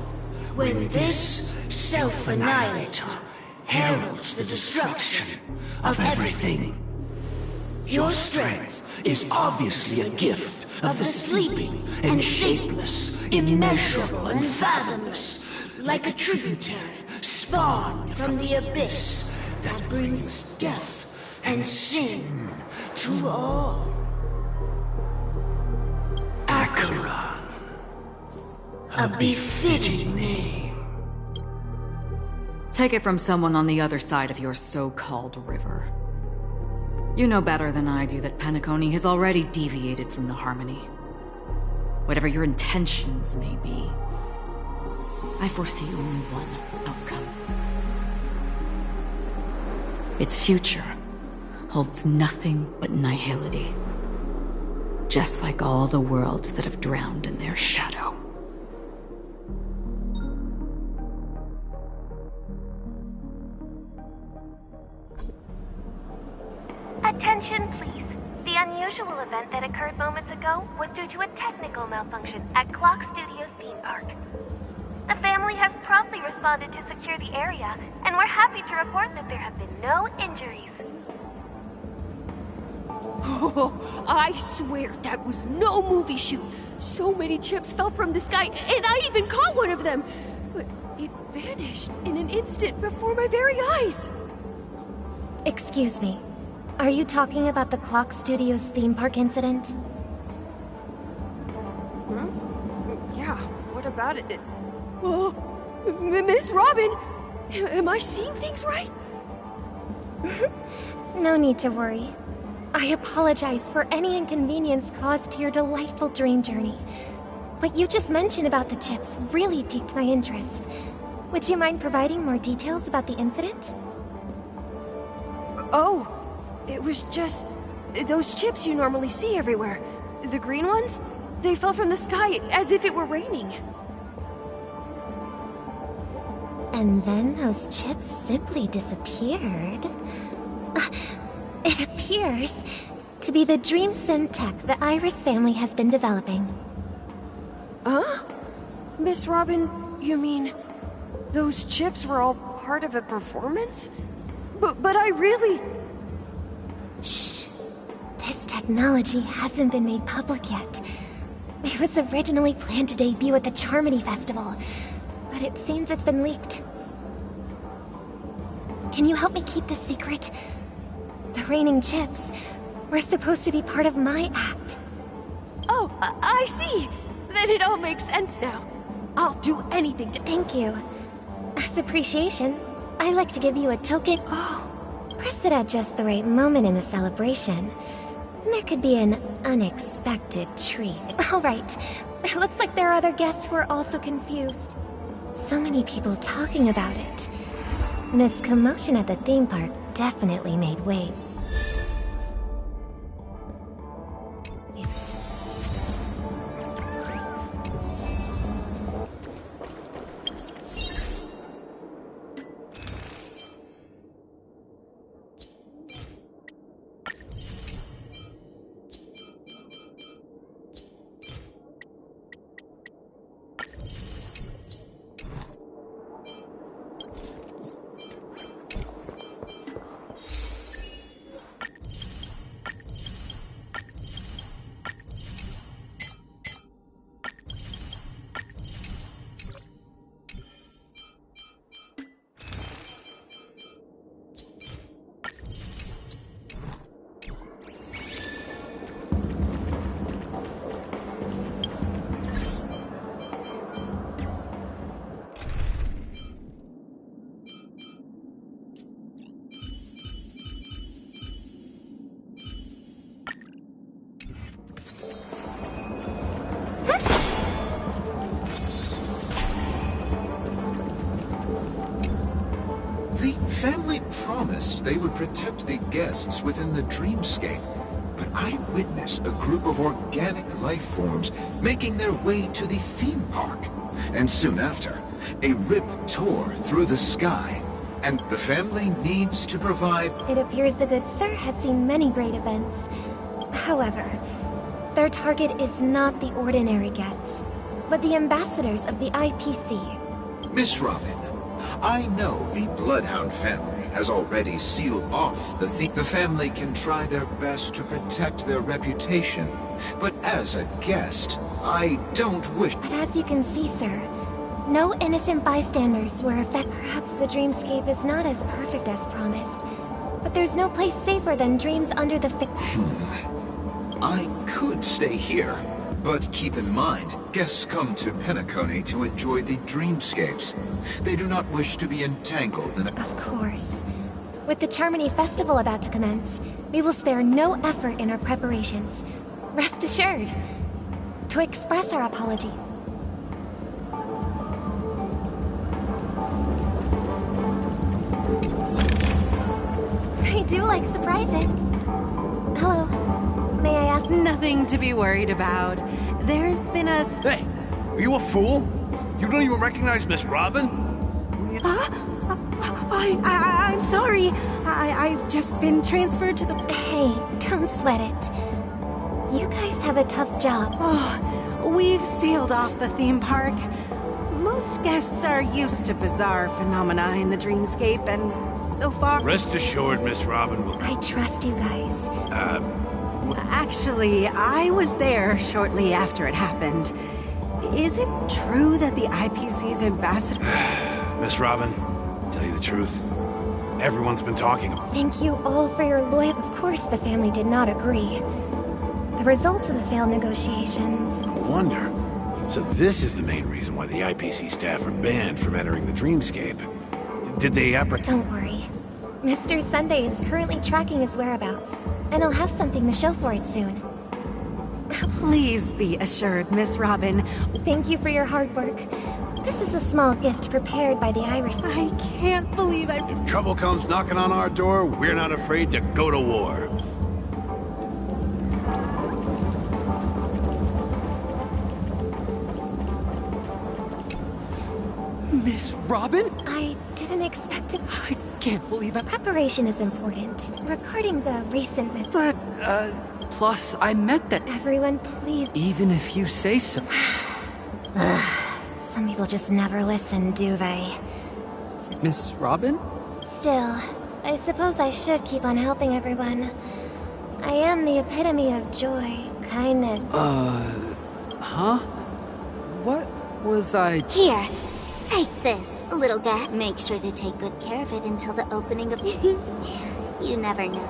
when this self-annihilator heralds the destruction of everything. Your strength is obviously a gift of the sleeping and shapeless, immeasurable and fathomless, like a tributary spawned from the abyss that brings death and sin to all. Acheron, a befitting name. Take it from someone on the other side of your so-called river. You know better than I do that Penacony has already deviated from the harmony. Whatever your intentions may be, I foresee only one outcome. Its future holds nothing but nihility. Just like all the worlds that have drowned in their shadow. Attention, please. The unusual event that occurred moments ago was due to a technical malfunction at Clock Studios theme park. The family has promptly responded to secure the area, and we're happy to report that there have been no injuries. Oh, I swear that was no movie shoot. So many chips fell from the sky, and I even caught one of them. But it vanished in an instant before my very eyes. Excuse me. Are you talking about the Clock Studios theme park incident? Yeah, what about it? Oh, Miss Robin! Am I seeing things right? No need to worry. I apologize for any inconvenience caused to your delightful dream journey. What you just mentioned about the chips really piqued my interest. Would you mind providing more details about the incident? Oh, it was just those chips you normally see everywhere. The green ones? They fell from the sky as if it were raining. And then those chips simply disappeared. It appears to be the dream sim tech the Iris family has been developing. Huh? Miss Robin, you mean those chips were all part of a performance? But I really... Shh. This technology hasn't been made public yet. It was originally planned to debut at the Charmony Festival, but it seems it's been leaked. Can you help me keep this secret? The raining chips were supposed to be part of my act. Oh, I see! Then it all makes sense now. I'll do anything to... Thank you. As appreciation, I'd like to give you a token... Oh, press it at just the right moment in the celebration. There could be an unexpected treat. Alright, it looks like there are other guests who are also confused. So many people talking about it. This commotion at the theme park definitely made waves. The family promised they would protect the guests within the dreamscape, but I witnessed a group of organic life forms making their way to the theme park. And soon after, a rip tore through the sky, and the family needs to provide... It appears the good sir has seen many great events. However, their target is not the ordinary guests, but the ambassadors of the IPC. Miss Robin, I know the Bloodhound family has already sealed off the family can try their best to protect their reputation, but as a guest, I don't wish... But as you can see, sir, no innocent bystanders were affected. Perhaps the dreamscape is not as perfect as promised, but there's no place safer than dreams under the... I could stay here, but keep in mind, guests come to Penacony to enjoy the dreamscapes. They do not wish to be entangled in... Of course. With the Charmony Festival about to commence, we will spare no effort in our preparations. Rest assured. To express our apologies. I do like surprises. Hello. May I ask? Nothing to be worried about. There's been a... Hey, are you a fool? You don't even recognize Miss Robin? I'm sorry. I've just been transferred to the... Hey, don't sweat it. You guys have a tough job. Oh, we've sealed off the theme park. Most guests are used to bizarre phenomena in the dreamscape, and so far... Rest assured, Miss Robin will... I trust you guys. Actually, I was there shortly after it happened. Is it true that the IPC's ambassador... Miss Robin, tell you the truth, everyone's been talking about... Thank you all for your loyalty. Of course the family did not agree. The results of the failed negotiations... No wonder. So this is the main reason why the IPC staff are banned from entering the dreamscape. Did they Don't worry. Mr. Sunday is currently tracking his whereabouts, and he'll have something to show for it soon. Please be assured, Miss Robin. Thank you for your hard work. This is a small gift prepared by the Iris. I can't believe I... If trouble comes knocking on our door, we're not afraid to go to war. Miss Robin? I didn't expect it. I can't believe it. Preparation is important. Regarding the recent... But, plus, I meant that... Everyone, please... Even if you say so. Some people just never listen, do they? Miss Robin? Still, I suppose I should keep on helping everyone. I am the epitome of joy, kindness... Huh? What was I... Here, take this, little guy. Make sure to take good care of it until the opening of... You never know.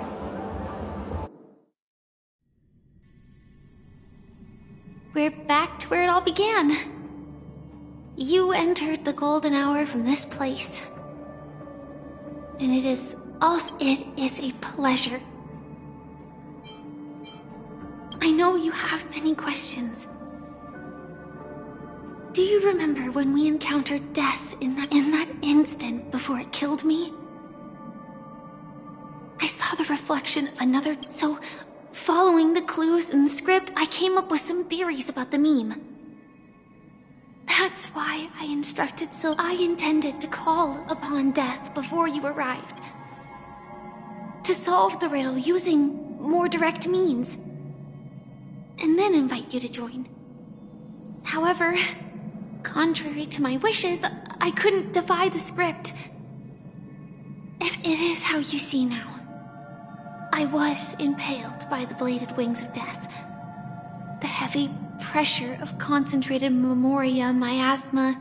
We're back to where it all began. You entered the golden hour from this place. And it is a pleasure. I know you have many questions. Do you remember when we encountered death in that instant before it killed me? I saw the reflection of another, so following the clues in the script, I came up with some theories about the meme. That's why I instructed I intended to call upon death before you arrived. To solve the riddle using more direct means. And then invite you to join. However, contrary to my wishes, I couldn't defy the script. It is how you see now. I was impaled by the bladed wings of death. The heavy pressure of concentrated memoria, miasma.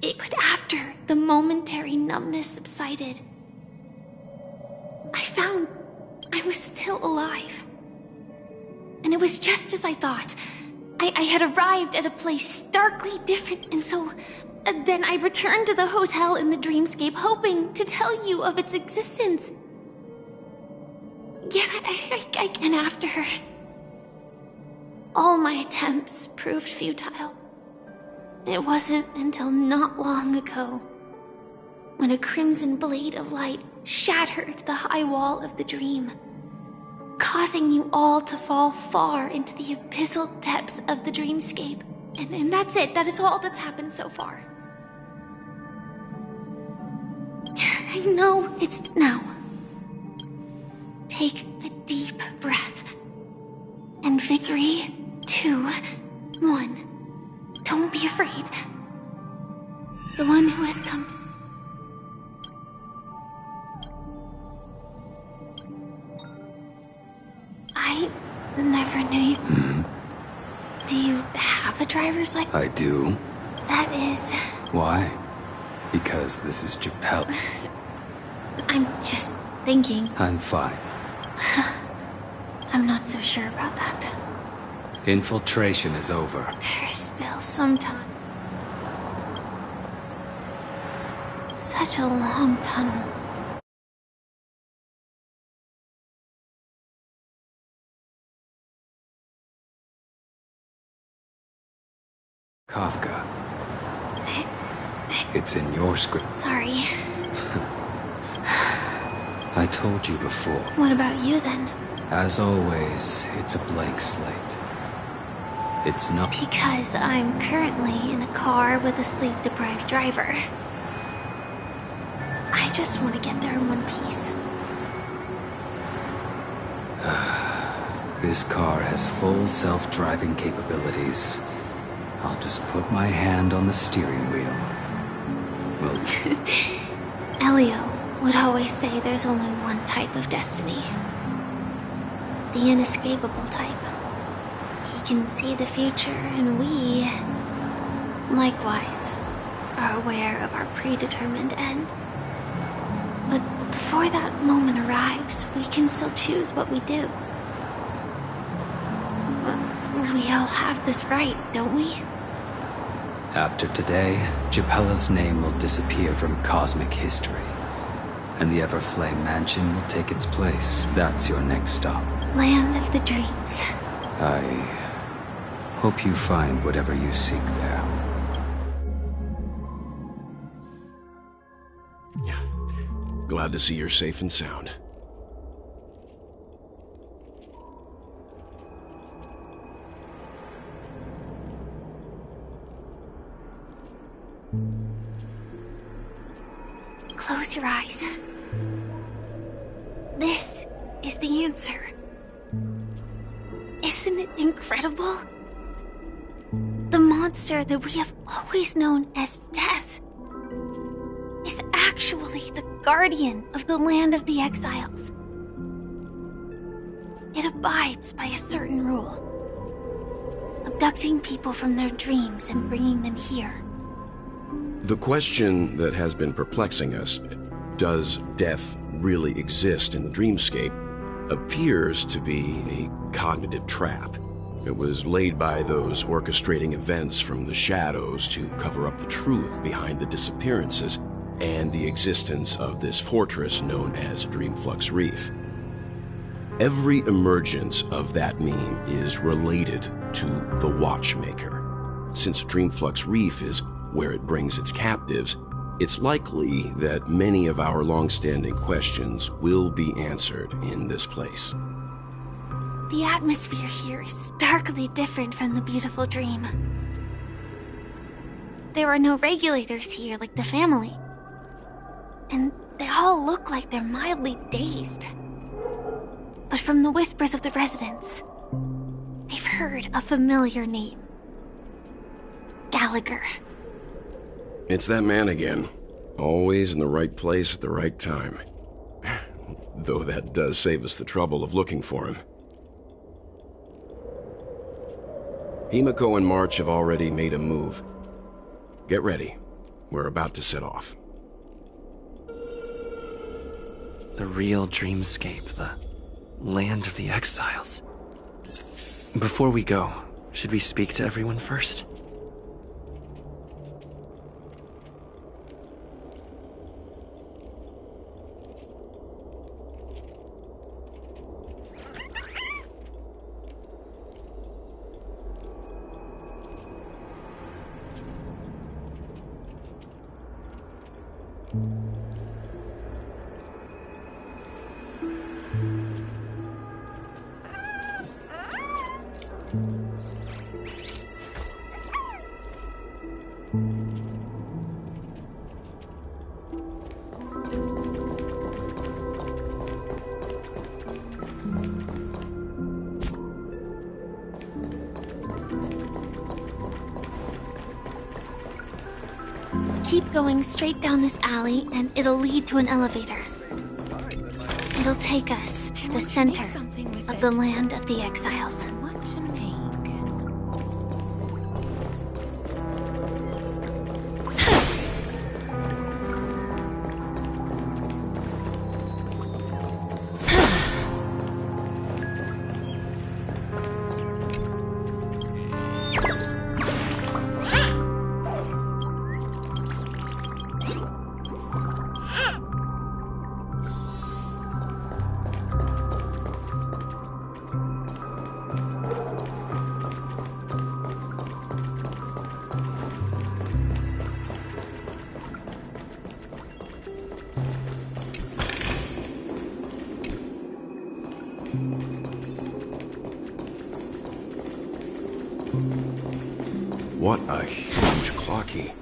But after the momentary numbness subsided, I found I was still alive. And it was just as I thought. I had arrived at a place starkly different, and so then I returned to the hotel in the dreamscape, hoping to tell you of its existence. Yet and after all my attempts proved futile. It wasn't until not long ago when a crimson blade of light shattered the high wall of the dream, causing you all to fall far into the abyssal depths of the dreamscape. And that's it. That is all that's happened so far. I know it's now. Take a deep breath. And 3, 2, 1. Don't be afraid. The one who has come. I never knew you. Do you have a driver's license? I do. That is... Why? Because this is Japel. I'm just thinking. I'm fine. I'm not so sure about that. Infiltration is over. There's still some time. Such a long tunnel. Kafka. It's in your script. Sorry. I told you before. What about you then? As always, it's a blank slate. It's not. Because I'm currently in a car with a sleep-deprived driver. I just want to get there in one piece. This car has full self-driving capabilities. I'll just put my hand on the steering wheel. Well, Elio would always say there's only one type of destiny. The inescapable type. He can see the future, and we, likewise, are aware of our predetermined end. But before that moment arrives, we can still choose what we do. We all have this right, don't we? after today, Japella's name will disappear from cosmic history. And the Everflame Mansion will take its place. That's your next stop. Land of the Dreams. I hope you find whatever you seek there. Glad to see you're safe and sound. Close your eyes. This is the answer. Isn't it incredible? The monster that we have always known as Death is actually the guardian of the land of the exiles. It abides by a certain rule. Abducting people from their dreams and bringing them here. The question that has been perplexing us, does death really exist in the dreamscape, appears to be a cognitive trap. It was laid by those orchestrating events from the shadows to cover up the truth behind the disappearances and the existence of this fortress known as Dreamflux Reef. Every emergence of that meme is related to the Watchmaker. Since Dreamflux Reef is where it brings its captives, it's likely that many of our long-standing questions will be answered in this place. The atmosphere here is starkly different from the beautiful dream. There are no regulators here like the family. And they all look like they're mildly dazed. But from the whispers of the residents, they've heard a familiar name. Gallagher. It's that man again. Always in the right place at the right time. Though that does save us the trouble of looking for him. Himiko and March have already made a move. Get ready. We're about to set off. The real dreamscape, the land of the exiles. Before we go, should we speak to everyone first? Keep going straight down this alley and it'll lead to an elevator. It'll take us to the center of the land of the exiles. What to make? What a huge clocky.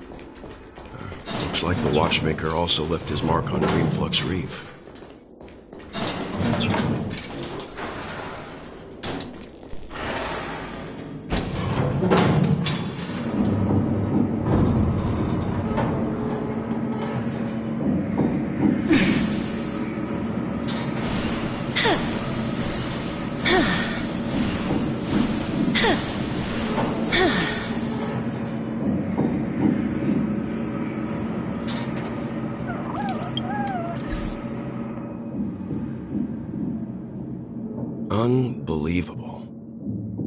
Looks like the watchmaker also left his mark on Dreamflux Reef. Unbelievable.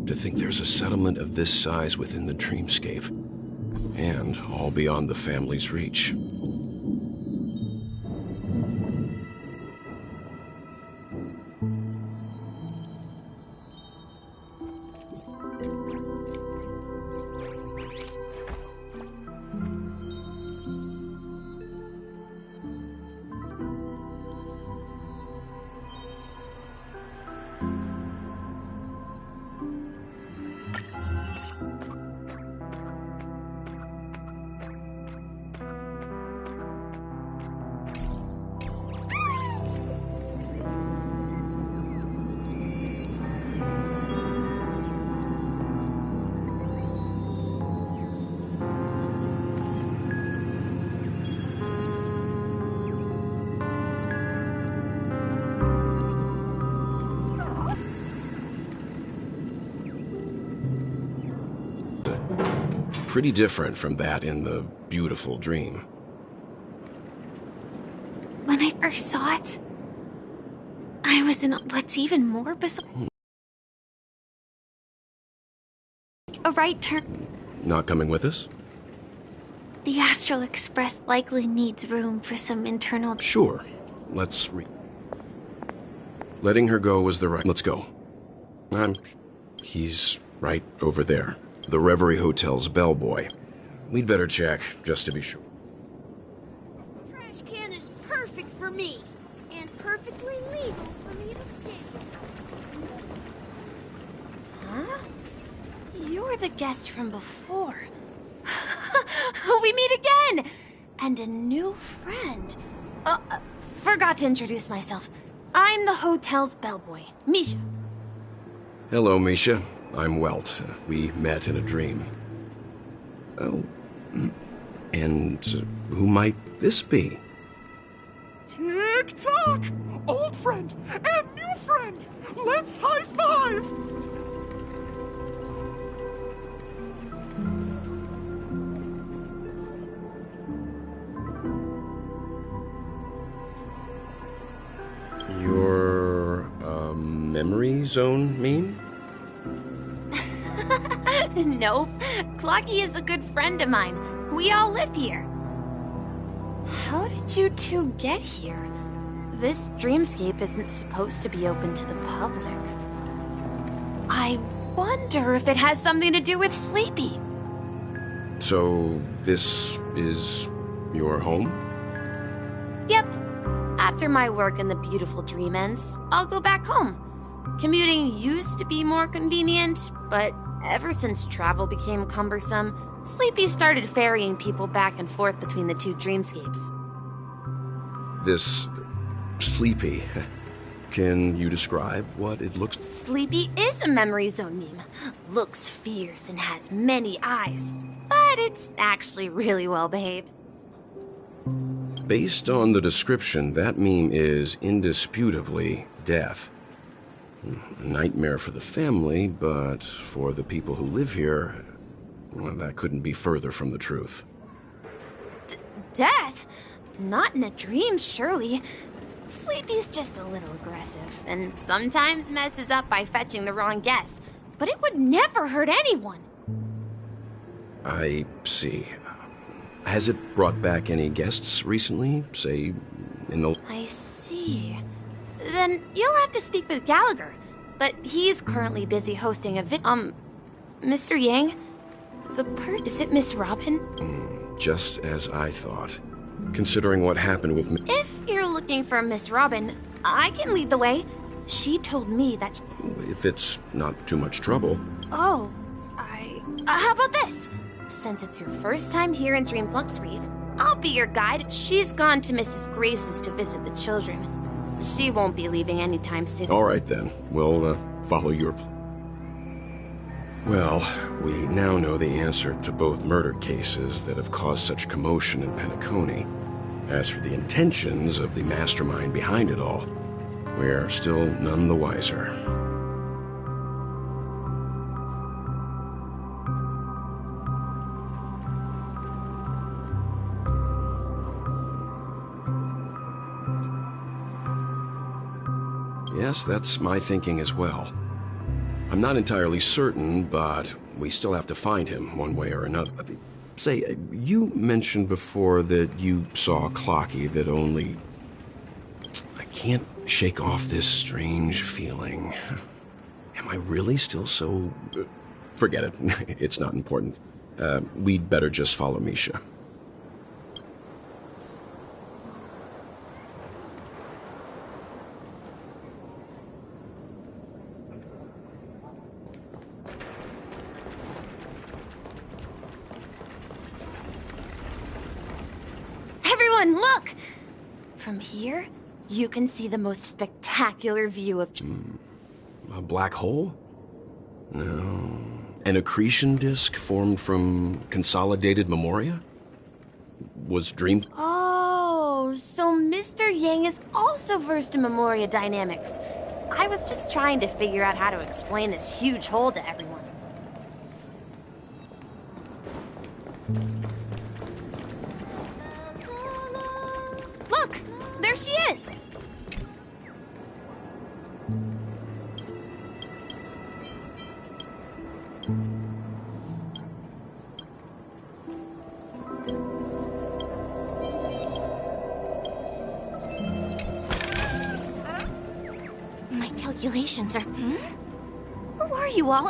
To think there's a settlement of this size within the dreamscape, and all beyond the family's reach. Pretty different from that in the beautiful dream. When I first saw it, I was in what's even more bizarre. A right turn. Not coming with us? The Astral Express likely needs room for some internal... Sure. Let's Letting her go was the right... Let's go. He's right over there. The Reverie Hotel's bellboy. We'd better check, just to be sure. Trash can is perfect for me, and perfectly legal for me to stay. Huh? You're the guest from before. We meet again! And a new friend. Forgot to introduce myself. I'm the hotel's bellboy, Misha. Hello, Misha. I'm Welt. We met in a dream. Oh. And who might this be? Tick-tock! Old friend and new friend! Let's high-five! Your, memory zone mean? Nope. Clocky is a good friend of mine. We all live here. How did you two get here? This dreamscape isn't supposed to be open to the public. I wonder if it has something to do with Sleepy. So, this is your home? Yep. After my work in the beautiful dream ends, I'll go back home. Commuting used to be more convenient, but ever since travel became cumbersome, Sleepy started ferrying people back and forth between the two dreamscapes. This... Sleepy. Can you describe what it looks... Sleepy is a memory zone meme. Looks fierce and has many eyes, but it's actually really well behaved. Based on the description, that meme is indisputably death. A nightmare for the family, but for the people who live here, well, that couldn't be further from the truth. Death? Not in a dream, surely. Sleepy's just a little aggressive, and sometimes messes up by fetching the wrong guess. But it would never hurt anyone. I see. Has it brought back any guests recently? Say, in the... I see. Then you'll have to speak with Gallagher. But he's currently busy hosting a Mr. Yang? Is it Miss Robin? Just as I thought. Considering what happened with me... If you're looking for Miss Robin, I can lead the way. She told me that... If it's not too much trouble. Oh, how about this? Since it's your first time here in Dreamflux Reef, I'll be your guide. She's gone to Mrs. Grace's to visit the children. She won't be leaving anytime soon. All right, then. We'll follow your... Well, we now know the answer to both murder cases that have caused such commotion in Penacony. As for the intentions of the mastermind behind it all, we are still none the wiser. Yes, that's my thinking as well. I'm not entirely certain, but we still have to find him one way or another. Say, you mentioned before that you saw a Clocky that only... I can't shake off this strange feeling. Am I really still so... Forget it. It's not important. We'd better just follow Misha. Everyone, look! From here, you can see the most spectacular view of... A black hole? No. An accretion disk formed from consolidated memoria? Was Dream... Oh, so Mr. Yang is also versed in memoria dynamics. I was just trying to figure out how to explain this huge hole to everyone. Look! There she is! My calculations are... Who are you all?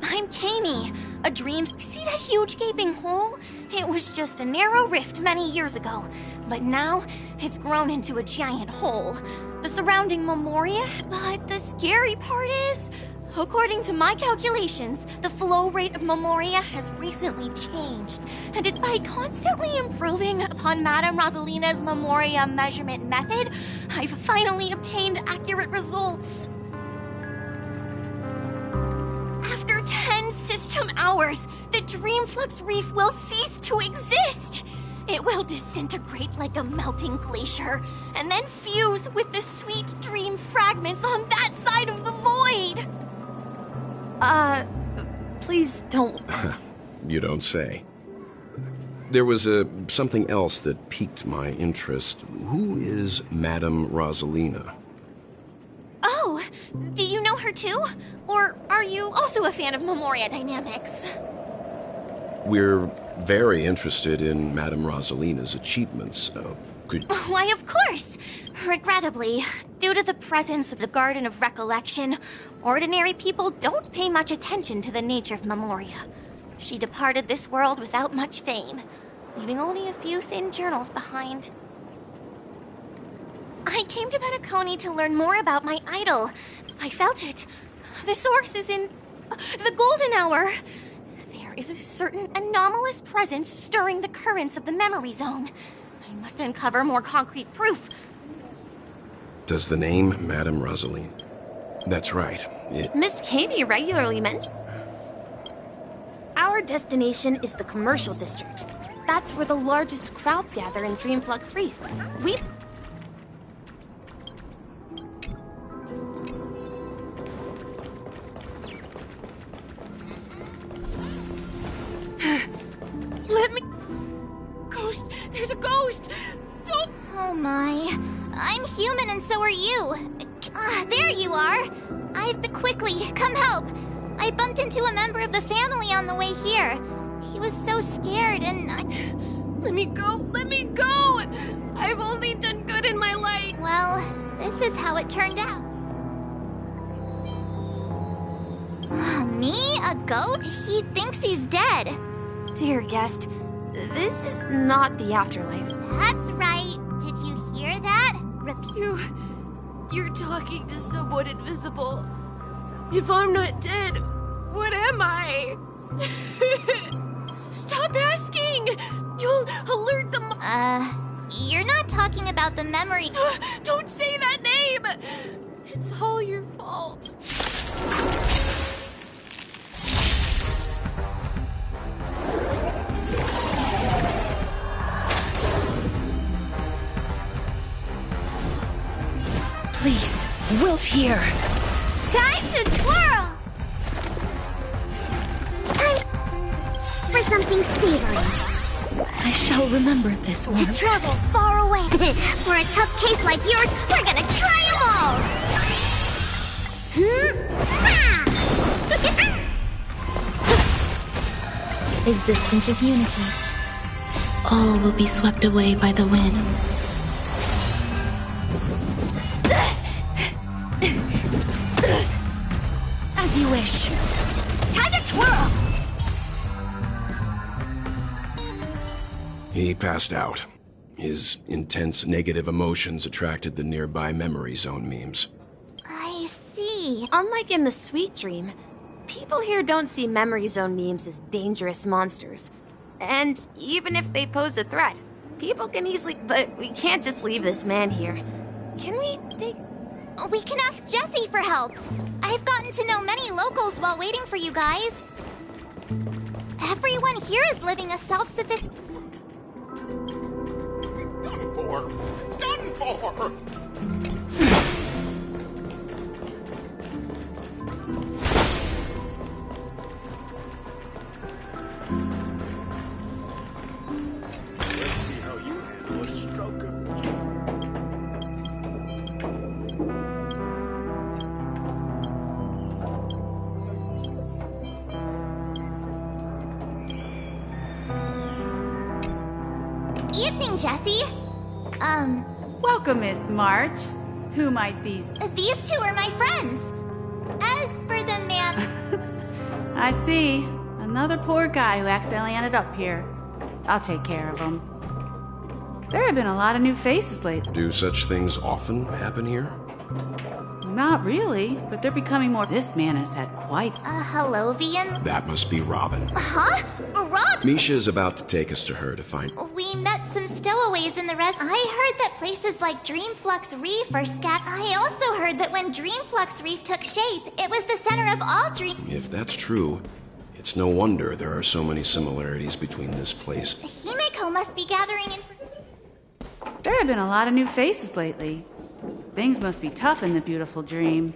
I'm Kami, a dream... See that huge gaping hole? It was just a narrow rift many years ago, but now it's grown into a giant hole. The surrounding memoria, but the scary part is, according to my calculations, the flow rate of memoria has recently changed, and it's by constantly improving upon Madame Rosalina's memoria measurement method, I've finally obtained accurate results. After 10 system hours, the Dreamflux Reef will cease to exist. It will disintegrate like a melting glacier, and then fuse with the sweet dream fragments on that side of the void. Please don't... You don't say. There was something else that piqued my interest. Who is Madame Rosalina? Oh, do you know her too? Or are you also a fan of memoria dynamics? We're very interested in Madame Rosalina's achievements. Why, of course! Regrettably, due to the presence of the Garden of Recollection, ordinary people don't pay much attention to the nature of memoria. She departed this world without much fame, leaving only a few thin journals behind. I came to Penacony to learn more about my idol. I felt it. The source is in the golden hour. There is a certain anomalous presence stirring the currents of the memory zone. I must uncover more concrete proof. Does the name Madame Rosaline? That's right. Miss Kami regularly mentions... Our destination is the commercial district. That's where the largest crowds gather in Dreamflux Reef. Let me... Ghost! There's a ghost! Don't... Oh my. I'm human and so are you. There you are. Quickly, come help. I bumped into a member of the family on the way here. He was so scared and I... Let me go! Let me go! I've only done good in my life. Well, this is how it turned out. Me? A goat? He thinks he's dead. Dear guest, this is not the afterlife. That's right. Did you hear that? You're talking to someone invisible. If I'm not dead, what am I? Stop asking! You'll alert them. You're not talking about the memory. Don't say that name! It's all your fault. Please, wilt here. Time to twirl! Time for something savory. I shall remember this one. To travel far away. For a tough case like yours, we're gonna try them all! Existence is unity. All will be swept away by the wind. As you wish. Time to twirl! He passed out. His intense negative emotions attracted the nearby memory zone memes. I see. Unlike in the Sweet Dream, people here don't see memory zone memes as dangerous monsters. And even if they pose a threat, people can easily... But we can't just leave this man here. Can we take... We can ask Jessie for help. I've gotten to know many locals while waiting for you guys. Everyone here is living a self-sufficient... Done for! Done for! Let's see how you handle a stroke of... Evening, Jessie. Welcome, Miss March. Who might these... These two are my friends. As for the man... I see. Another poor guy who accidentally ended up here. I'll take care of him. There have been a lot of new faces lately. Do such things often happen here? Not really, but they're becoming more... This man has had quite... hello, Vian? That must be Robin. Huh? Rob? Misha is about to take us to her to find... We met some stowaways in the red. I heard that places like Dreamflux Reef are scat. I also heard that when Dreamflux Reef took shape, it was the center of all dream... If that's true, it's no wonder there are so many similarities between this place. Himeko must be gathering in... There have been a lot of new faces lately. Things must be tough in the beautiful dream.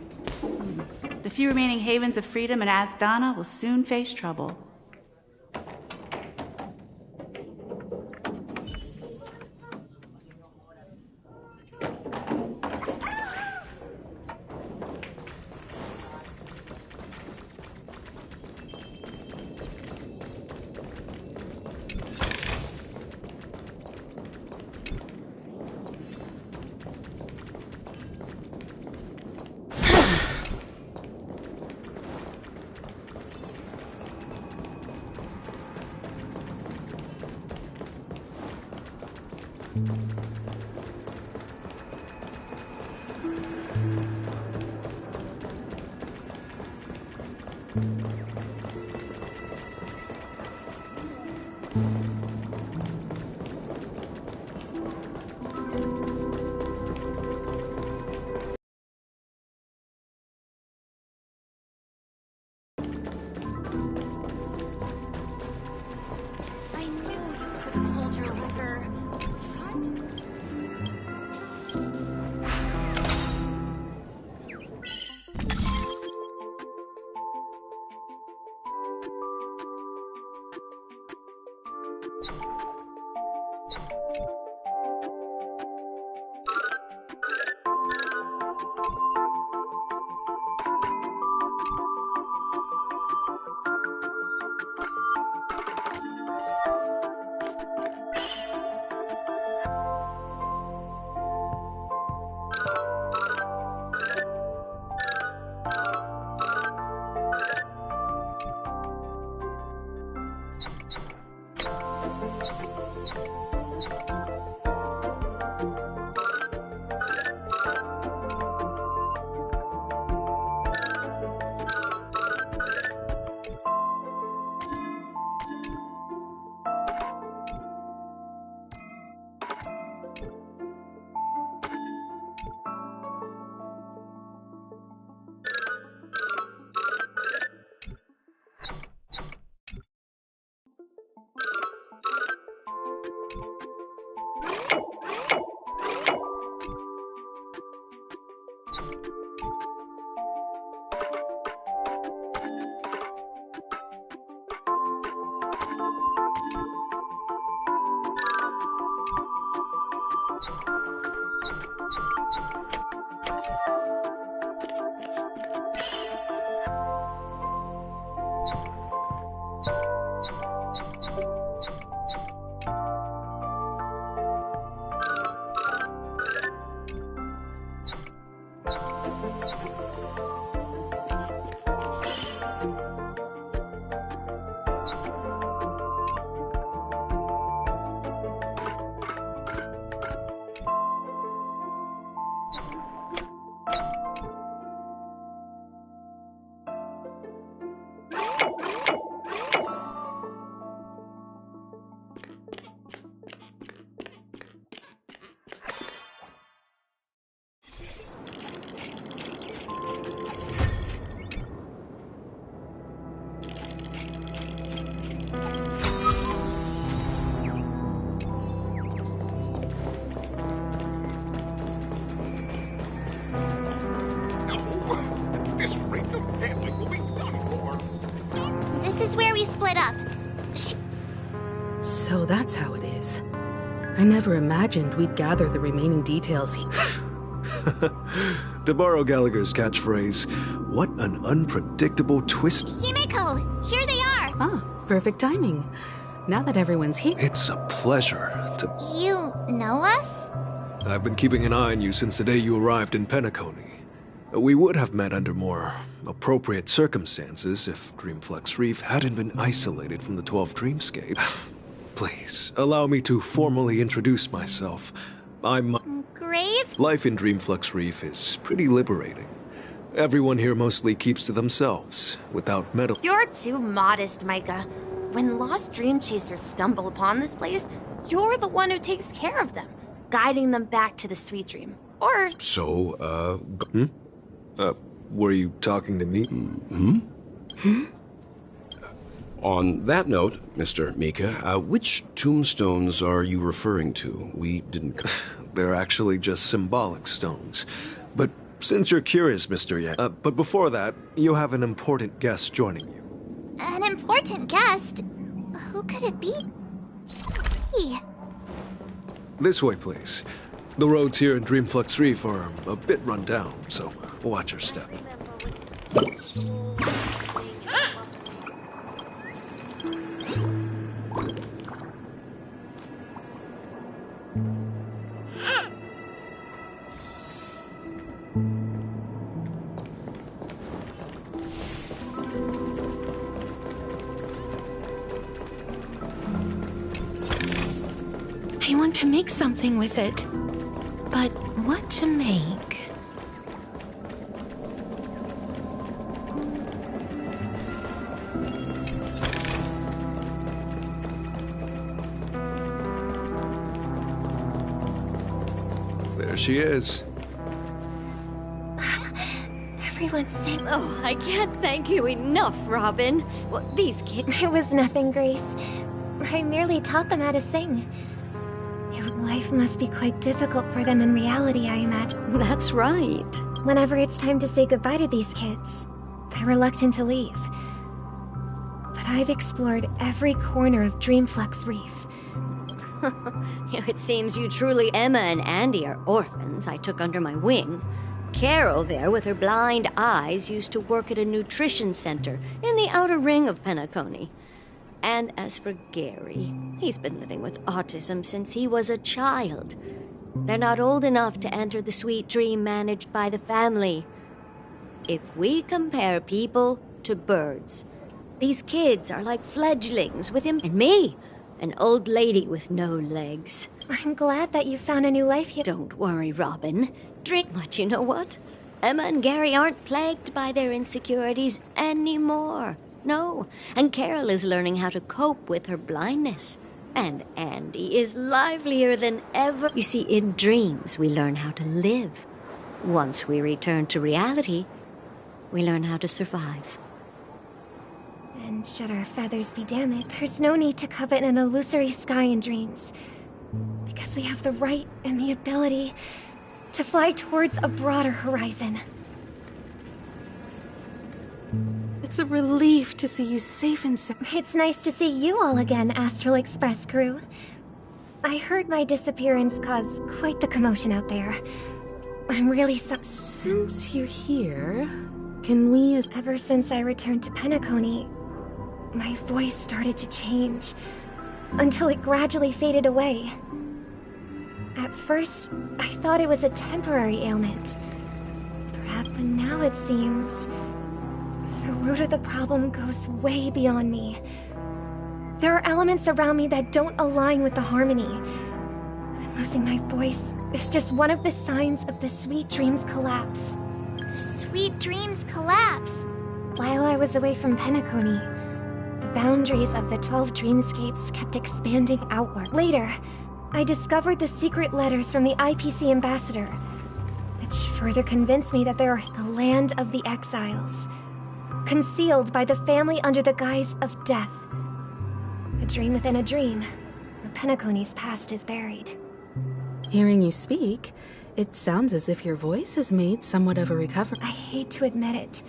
The few remaining havens of freedom in Asdana will soon face trouble. I knew you couldn't hold your liquor. So that's how it is. I never imagined we'd gather the remaining details. To borrow Gallagher's catchphrase, what an unpredictable twist. Himeko, here they are. Ah, perfect timing. Now that everyone's here. It's a pleasure to... You know us? I've been keeping an eye on you since the day you arrived in Penacony. We would have met under more appropriate circumstances if Dreamflex Reef hadn't been isolated from the 12 Dreamscape. Please, allow me to formally introduce myself. I'm... Grave? Life in Dreamflex Reef is pretty liberating. Everyone here mostly keeps to themselves, without meddling. You're too modest, Micah. When lost dream chasers stumble upon this place, you're the one who takes care of them, guiding them back to the sweet dream. Or... So, were you talking to me? On that note, Mr. Mika, which tombstones are you referring to? We didn't... They're actually just symbolic stones. But since you're curious, Mr. Yang... but before that, you have an important guest joining you. An important guest? Who could it be? This way, please. The roads here in Dreamflex Reef are a bit run down, so watch your step. I want to make something with it. But what to make? There she is. Everyone's sick. Oh, I can't thank you enough, Robin. Well, these kids... It was nothing, Grace. I merely taught them how to sing. Life must be quite difficult for them in reality, I imagine. That's right. Whenever it's time to say goodbye to these kids, they're reluctant to leave. But I've explored every corner of Dreamflex Reef. It seems you truly... Emma and Andy are orphans I took under my wing. Carol there, with her blind eyes, used to work at a nutrition center in the outer ring of Penacony. And as for Gary, he's been living with autism since he was a child. They're not old enough to enter the sweet dream managed by the family. If we compare people to birds, these kids are like fledglings with him and me, an old lady with no legs. I'm glad that you found a new life here. Don't worry, Robin. Drink much, you know what? Emma and Gary aren't plagued by their insecurities anymore. No, and Carol is learning how to cope with her blindness. And Andy is livelier than ever. You see, in dreams, we learn how to live. Once we return to reality, we learn how to survive. And should our feathers be damaged, there's no need to covet an illusory sky in dreams. Because we have the right and the ability to fly towards a broader horizon. It's a relief to see you safe and sound. It's nice to see you all again, Astral Express crew. I heard my disappearance caused quite the commotion out there. I'm really Since you're here, can we... Ever since I returned to Penacony, my voice started to change, until it gradually faded away. At first, I thought it was a temporary ailment. Perhaps, but now it seems... the root of the problem goes way beyond me. There are elements around me that don't align with the harmony. And losing my voice is just one of the signs of the Sweet Dreams collapse. The Sweet Dreams collapse? While I was away from Penacony, the boundaries of the 12 dreamscapes kept expanding outward. Later, I discovered the secret letters from the IPC ambassador, which further convinced me that they are the land of the exiles, concealed by the family under the guise of death. A dream within a dream, where Penacony's past is buried. Hearing you speak, it sounds as if your voice has made somewhat of a recovery. I hate to admit it,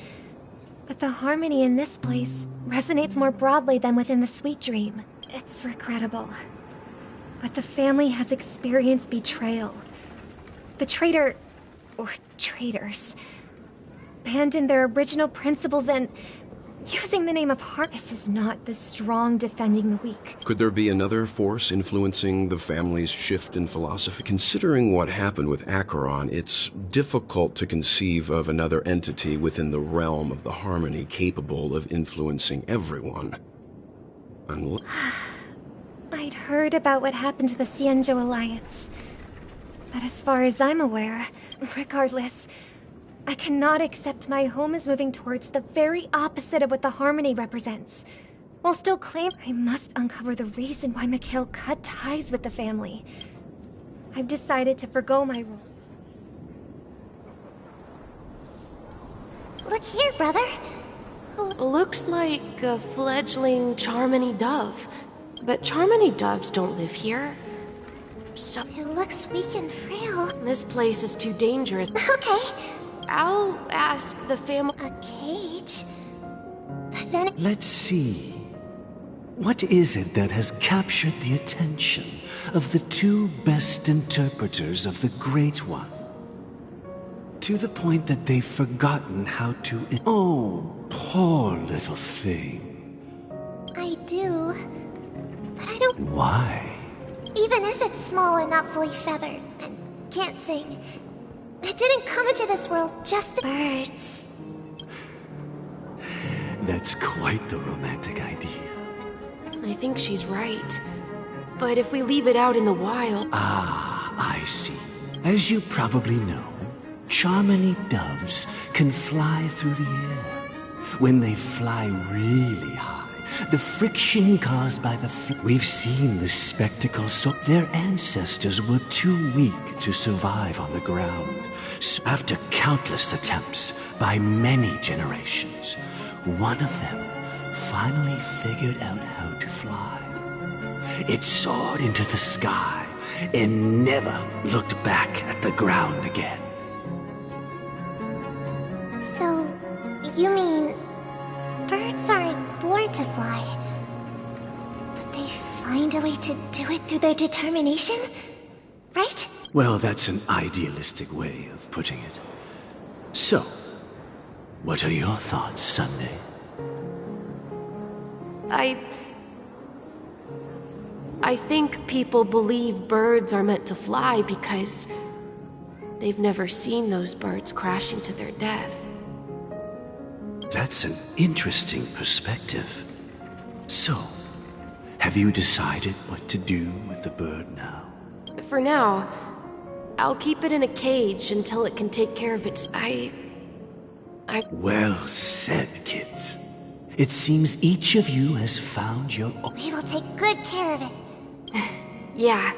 but the harmony in this place resonates more broadly than within the Sweet Dream. It's regrettable. But the family has experienced betrayal. The traitor, or traitors, abandoned their original principles and using the name of This is not the strong defending the weak. Could there be another force influencing the family's shift in philosophy? Considering what happened with Acheron, it's difficult to conceive of another entity within the realm of the Harmony capable of influencing everyone. I'd heard about what happened to the Xianzhou Alliance. But as far as I'm aware, regardless, I cannot accept my home is moving towards the very opposite of what the Harmony represents. While still I must uncover the reason why Mikhail cut ties with the family. I've decided to forgo my role. Look here, brother. Looks like a fledgling Charmony dove. But Charmony doves don't live here. So it looks weak and frail. This place is too dangerous. Okay. I'll ask the family. A cage? But then... Let's see. What is it that has captured the attention of the two best interpreters of the Great One? To the point that they've forgotten how to... Oh, poor little thing. I do. But I don't... Why? Even if it's small and not fully feathered, and can't sing, it didn't come into this world just to... Birds. That's quite the romantic idea. I think she's right. But if we leave it out in the wild... Ah, I see. As you probably know, Charmony doves can fly through the air. When they fly really high, the friction caused by the we've seen this spectacle, so their ancestors were too weak to survive on the ground. So after countless attempts by many generations, one of them finally figured out how to fly. It soared into the sky and never looked back at the ground again. So, you mean birds aren't born to fly, but they find a way to do it through their determination, right? Well, that's an idealistic way of putting it. So, what are your thoughts, Sunday? I think people believe birds are meant to fly because they've never seen those birds crashing to their death. That's an interesting perspective. So, have you decided what to do with the bird now? For now, I'll keep it in a cage until it can take care of its... Well said, kids. It seems each of you has found your... We will take good care of it. Yeah,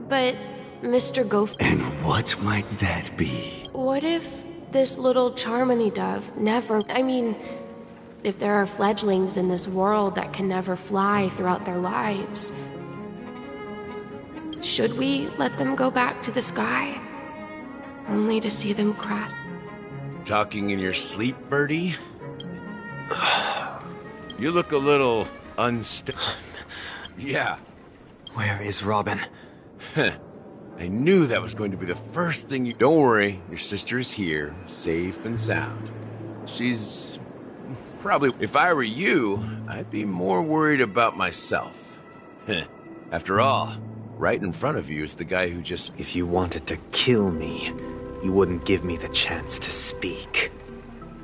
but Mr. Gopher... And what might that be? What if this little Charmony dove never... I mean, if there are fledglings in this world that can never fly throughout their lives, should we let them go back to the sky? Only to see them crash? Talking in your sleep, Birdie? You look a little unstable. Yeah. Where is Robin? I knew that was going to be the first thing you... Don't worry, your sister is here, safe and sound. She's... probably... If I were you, I'd be more worried about myself. After all, right in front of you is the guy who just... If you wanted to kill me, you wouldn't give me the chance to speak.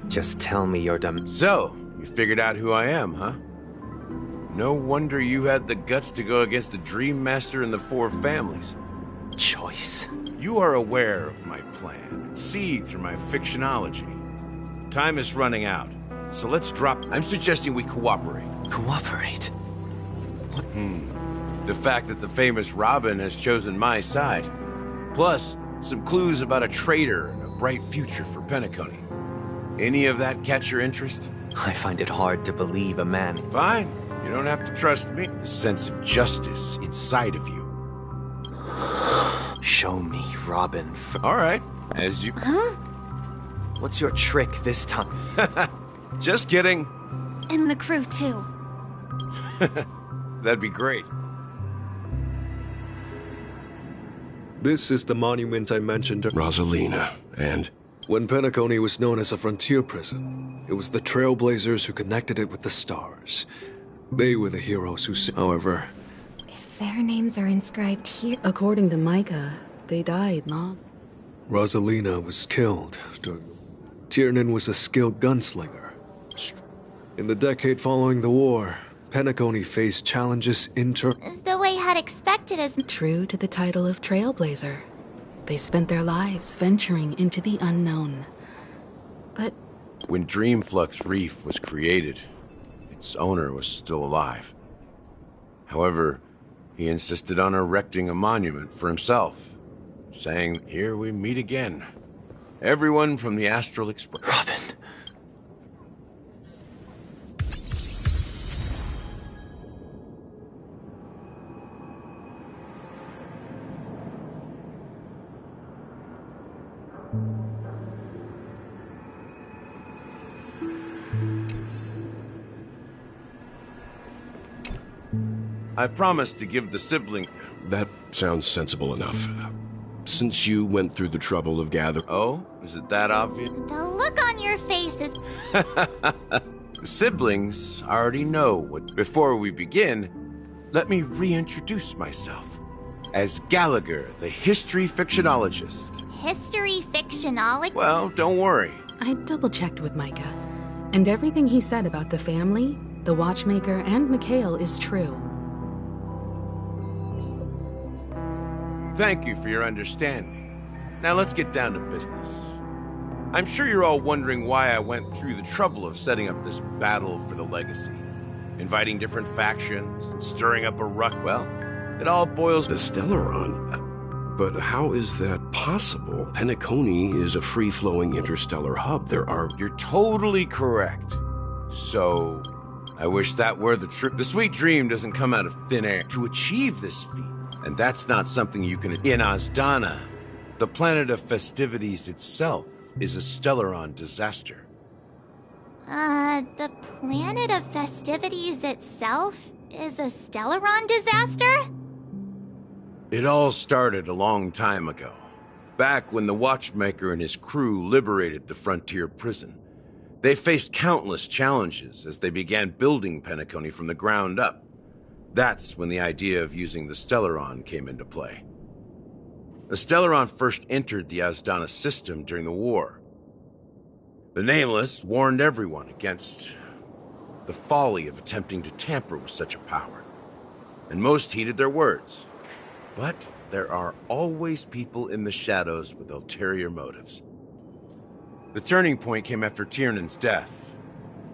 Just tell me you're dumb. So, you figured out who I am, huh? No wonder you had the guts to go against the Dream Master and the Four Families. Choice. You are aware of my plan and see through my fictionology. Time is running out, so let's drop... I'm suggesting we cooperate. Cooperate? What? The fact that the famous Robin has chosen my side. Plus, some clues about a traitor and a bright future for Penacony. Any of that catch your interest? I find it hard to believe a man... Fine. You don't have to trust me. The sense of justice inside of you. Show me, Robin. All right, as you... Huh? What's your trick this time? Just kidding. And the crew, too. That'd be great. This is the monument I mentioned. Rosalina, and? When Penacony was known as a frontier prison, it was the Trailblazers who connected it with the stars. They were the heroes who... However... If their names are inscribed here... According to Micah, they died long. Rosalina was killed during... Tiernan was a skilled gunslinger. In the decade following the war, Penacony faced challenges The way I had expected as... True to the title of Trailblazer, they spent their lives venturing into the unknown. But... When Dreamflux Reef was created, its owner was still alive. However, he insisted on erecting a monument for himself, saying, "Here we meet again. Everyone from the Astral Express." Robin. I promised to give the sibling... That sounds sensible enough. Since you went through the trouble of gathering... Oh? Is it that obvious? The look on your face is... The siblings already know what... Before we begin, let me reintroduce myself. As Gallagher, the history fictionologist. History fictionologist? Well, don't worry. I double-checked with Micah, and everything he said about the family, the Watchmaker, and Mikhail is true. Thank you for your understanding. Now let's get down to business. I'm sure you're all wondering why I went through the trouble of setting up this battle for the legacy. Inviting different factions, and stirring up a ruck. Well, it all boils... The Stellaron? But how is that possible? Penacony is a free-flowing interstellar hub. There are... You're totally correct. So, I wish that were the truth. The sweet dream doesn't come out of thin air. To achieve this feat, and that's not something you can... In Asdana, the planet of festivities itself is a Stellaron disaster. The planet of festivities itself is a Stellaron disaster? It all started a long time ago. Back when the Watchmaker and his crew liberated the frontier prison. They faced countless challenges as they began building Penacony from the ground up. That's when the idea of using the Stellaron came into play. The Stellaron first entered the Asdana system during the war. The Nameless warned everyone against the folly of attempting to tamper with such a power, and most heeded their words. But there are always people in the shadows with ulterior motives. The turning point came after Tiernan's death.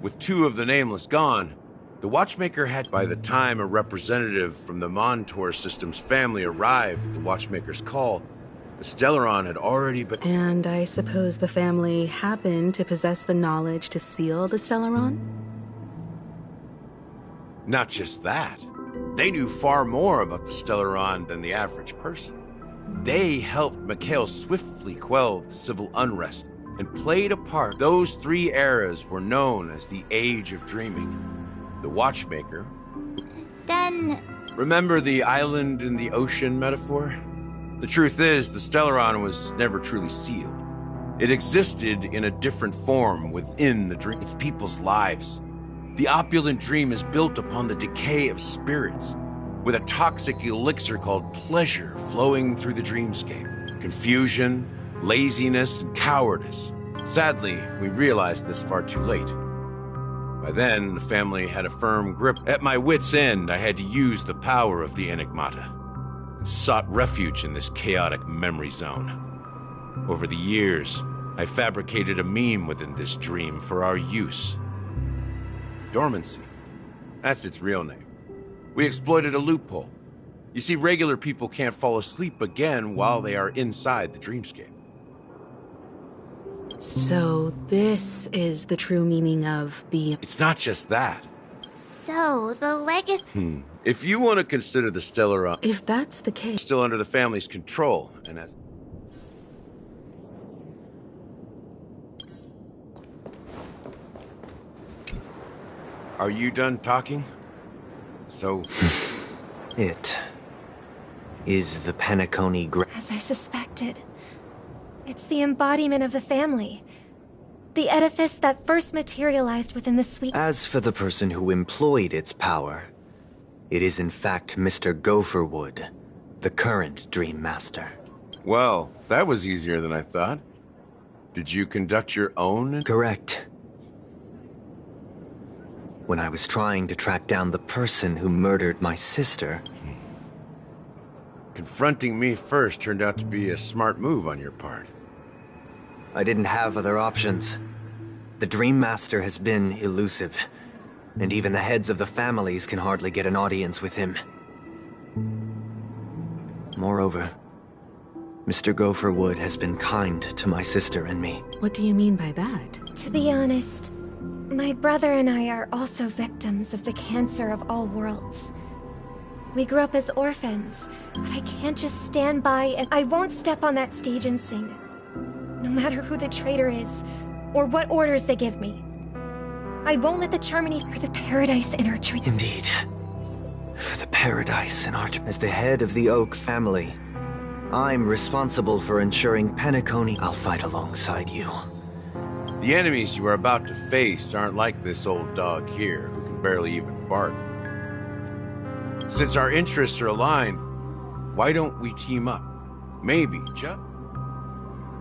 With two of the Nameless gone, the Watchmaker had... By the time a representative from the Montour System's family arrived at the Watchmaker's call, the Stellaron had already been... And I suppose the family happened to possess the knowledge to seal the Stellaron? Not just that. They knew far more about the Stellaron than the average person. They helped Mikhail swiftly quell the civil unrest and played a part. Those three eras were known as the Age of Dreaming. The Watchmaker... Then... Remember the island in the ocean metaphor? The truth is, the Stellaron was never truly sealed. It existed in a different form within the dream. It's people's lives. The opulent dream is built upon the decay of spirits, with a toxic elixir called pleasure flowing through the dreamscape. Confusion, laziness, and cowardice. Sadly, we realized this far too late. By then, the family had a firm grip. At my wit's end, I had to use the power of the Enigmata, and sought refuge in this chaotic memory zone. Over the years, I fabricated a meme within this dream for our use. Dormancy. That's its real name. We exploited a loophole. You see, regular people can't fall asleep again while they are inside the dreamscape. So this is the true meaning of the... It's not just that. So, the legacy... If you want to consider the Stellaron... If that's the case... Still under the family's control, and as... Are you done talking? So... It is the Penacony As I suspected. It's the embodiment of the family. The edifice that first materialized within the sweet... As for the person who employed its power, it is in fact Mr. Gopherwood, the current Dream Master. Well, that was easier than I thought. Did you conduct your own? Correct. When I was trying to track down the person who murdered my sister... Confronting me first turned out to be a smart move on your part. I didn't have other options. The Dream Master has been elusive, and even the heads of the families can hardly get an audience with him. Moreover, Mr. Gopherwood has been kind to my sister and me. What do you mean by that? To be honest, my brother and I are also victims of the cancer of all worlds. We grew up as orphans, but I can't just stand by and I won't step on that stage and sing. No matter who the traitor is, or what orders they give me. I won't let the Charmony for the paradise in our dream. Indeed. For the paradise in our... As the head of the Oak family, I'm responsible for ensuring Penacony... I'll fight alongside you. The enemies you are about to face aren't like this old dog here, who can barely even bark. Since our interests are aligned, why don't we team up? Maybe, just...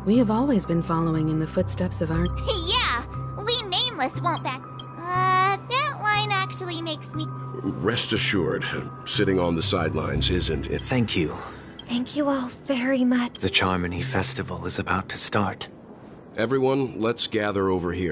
We have always been following in the footsteps of our... Yeah, we nameless won't back. That line actually makes me... Rest assured, sitting on the sidelines isn't it. Thank you. Thank you all very much. The Charmony Festival is about to start. Everyone, let's gather over here.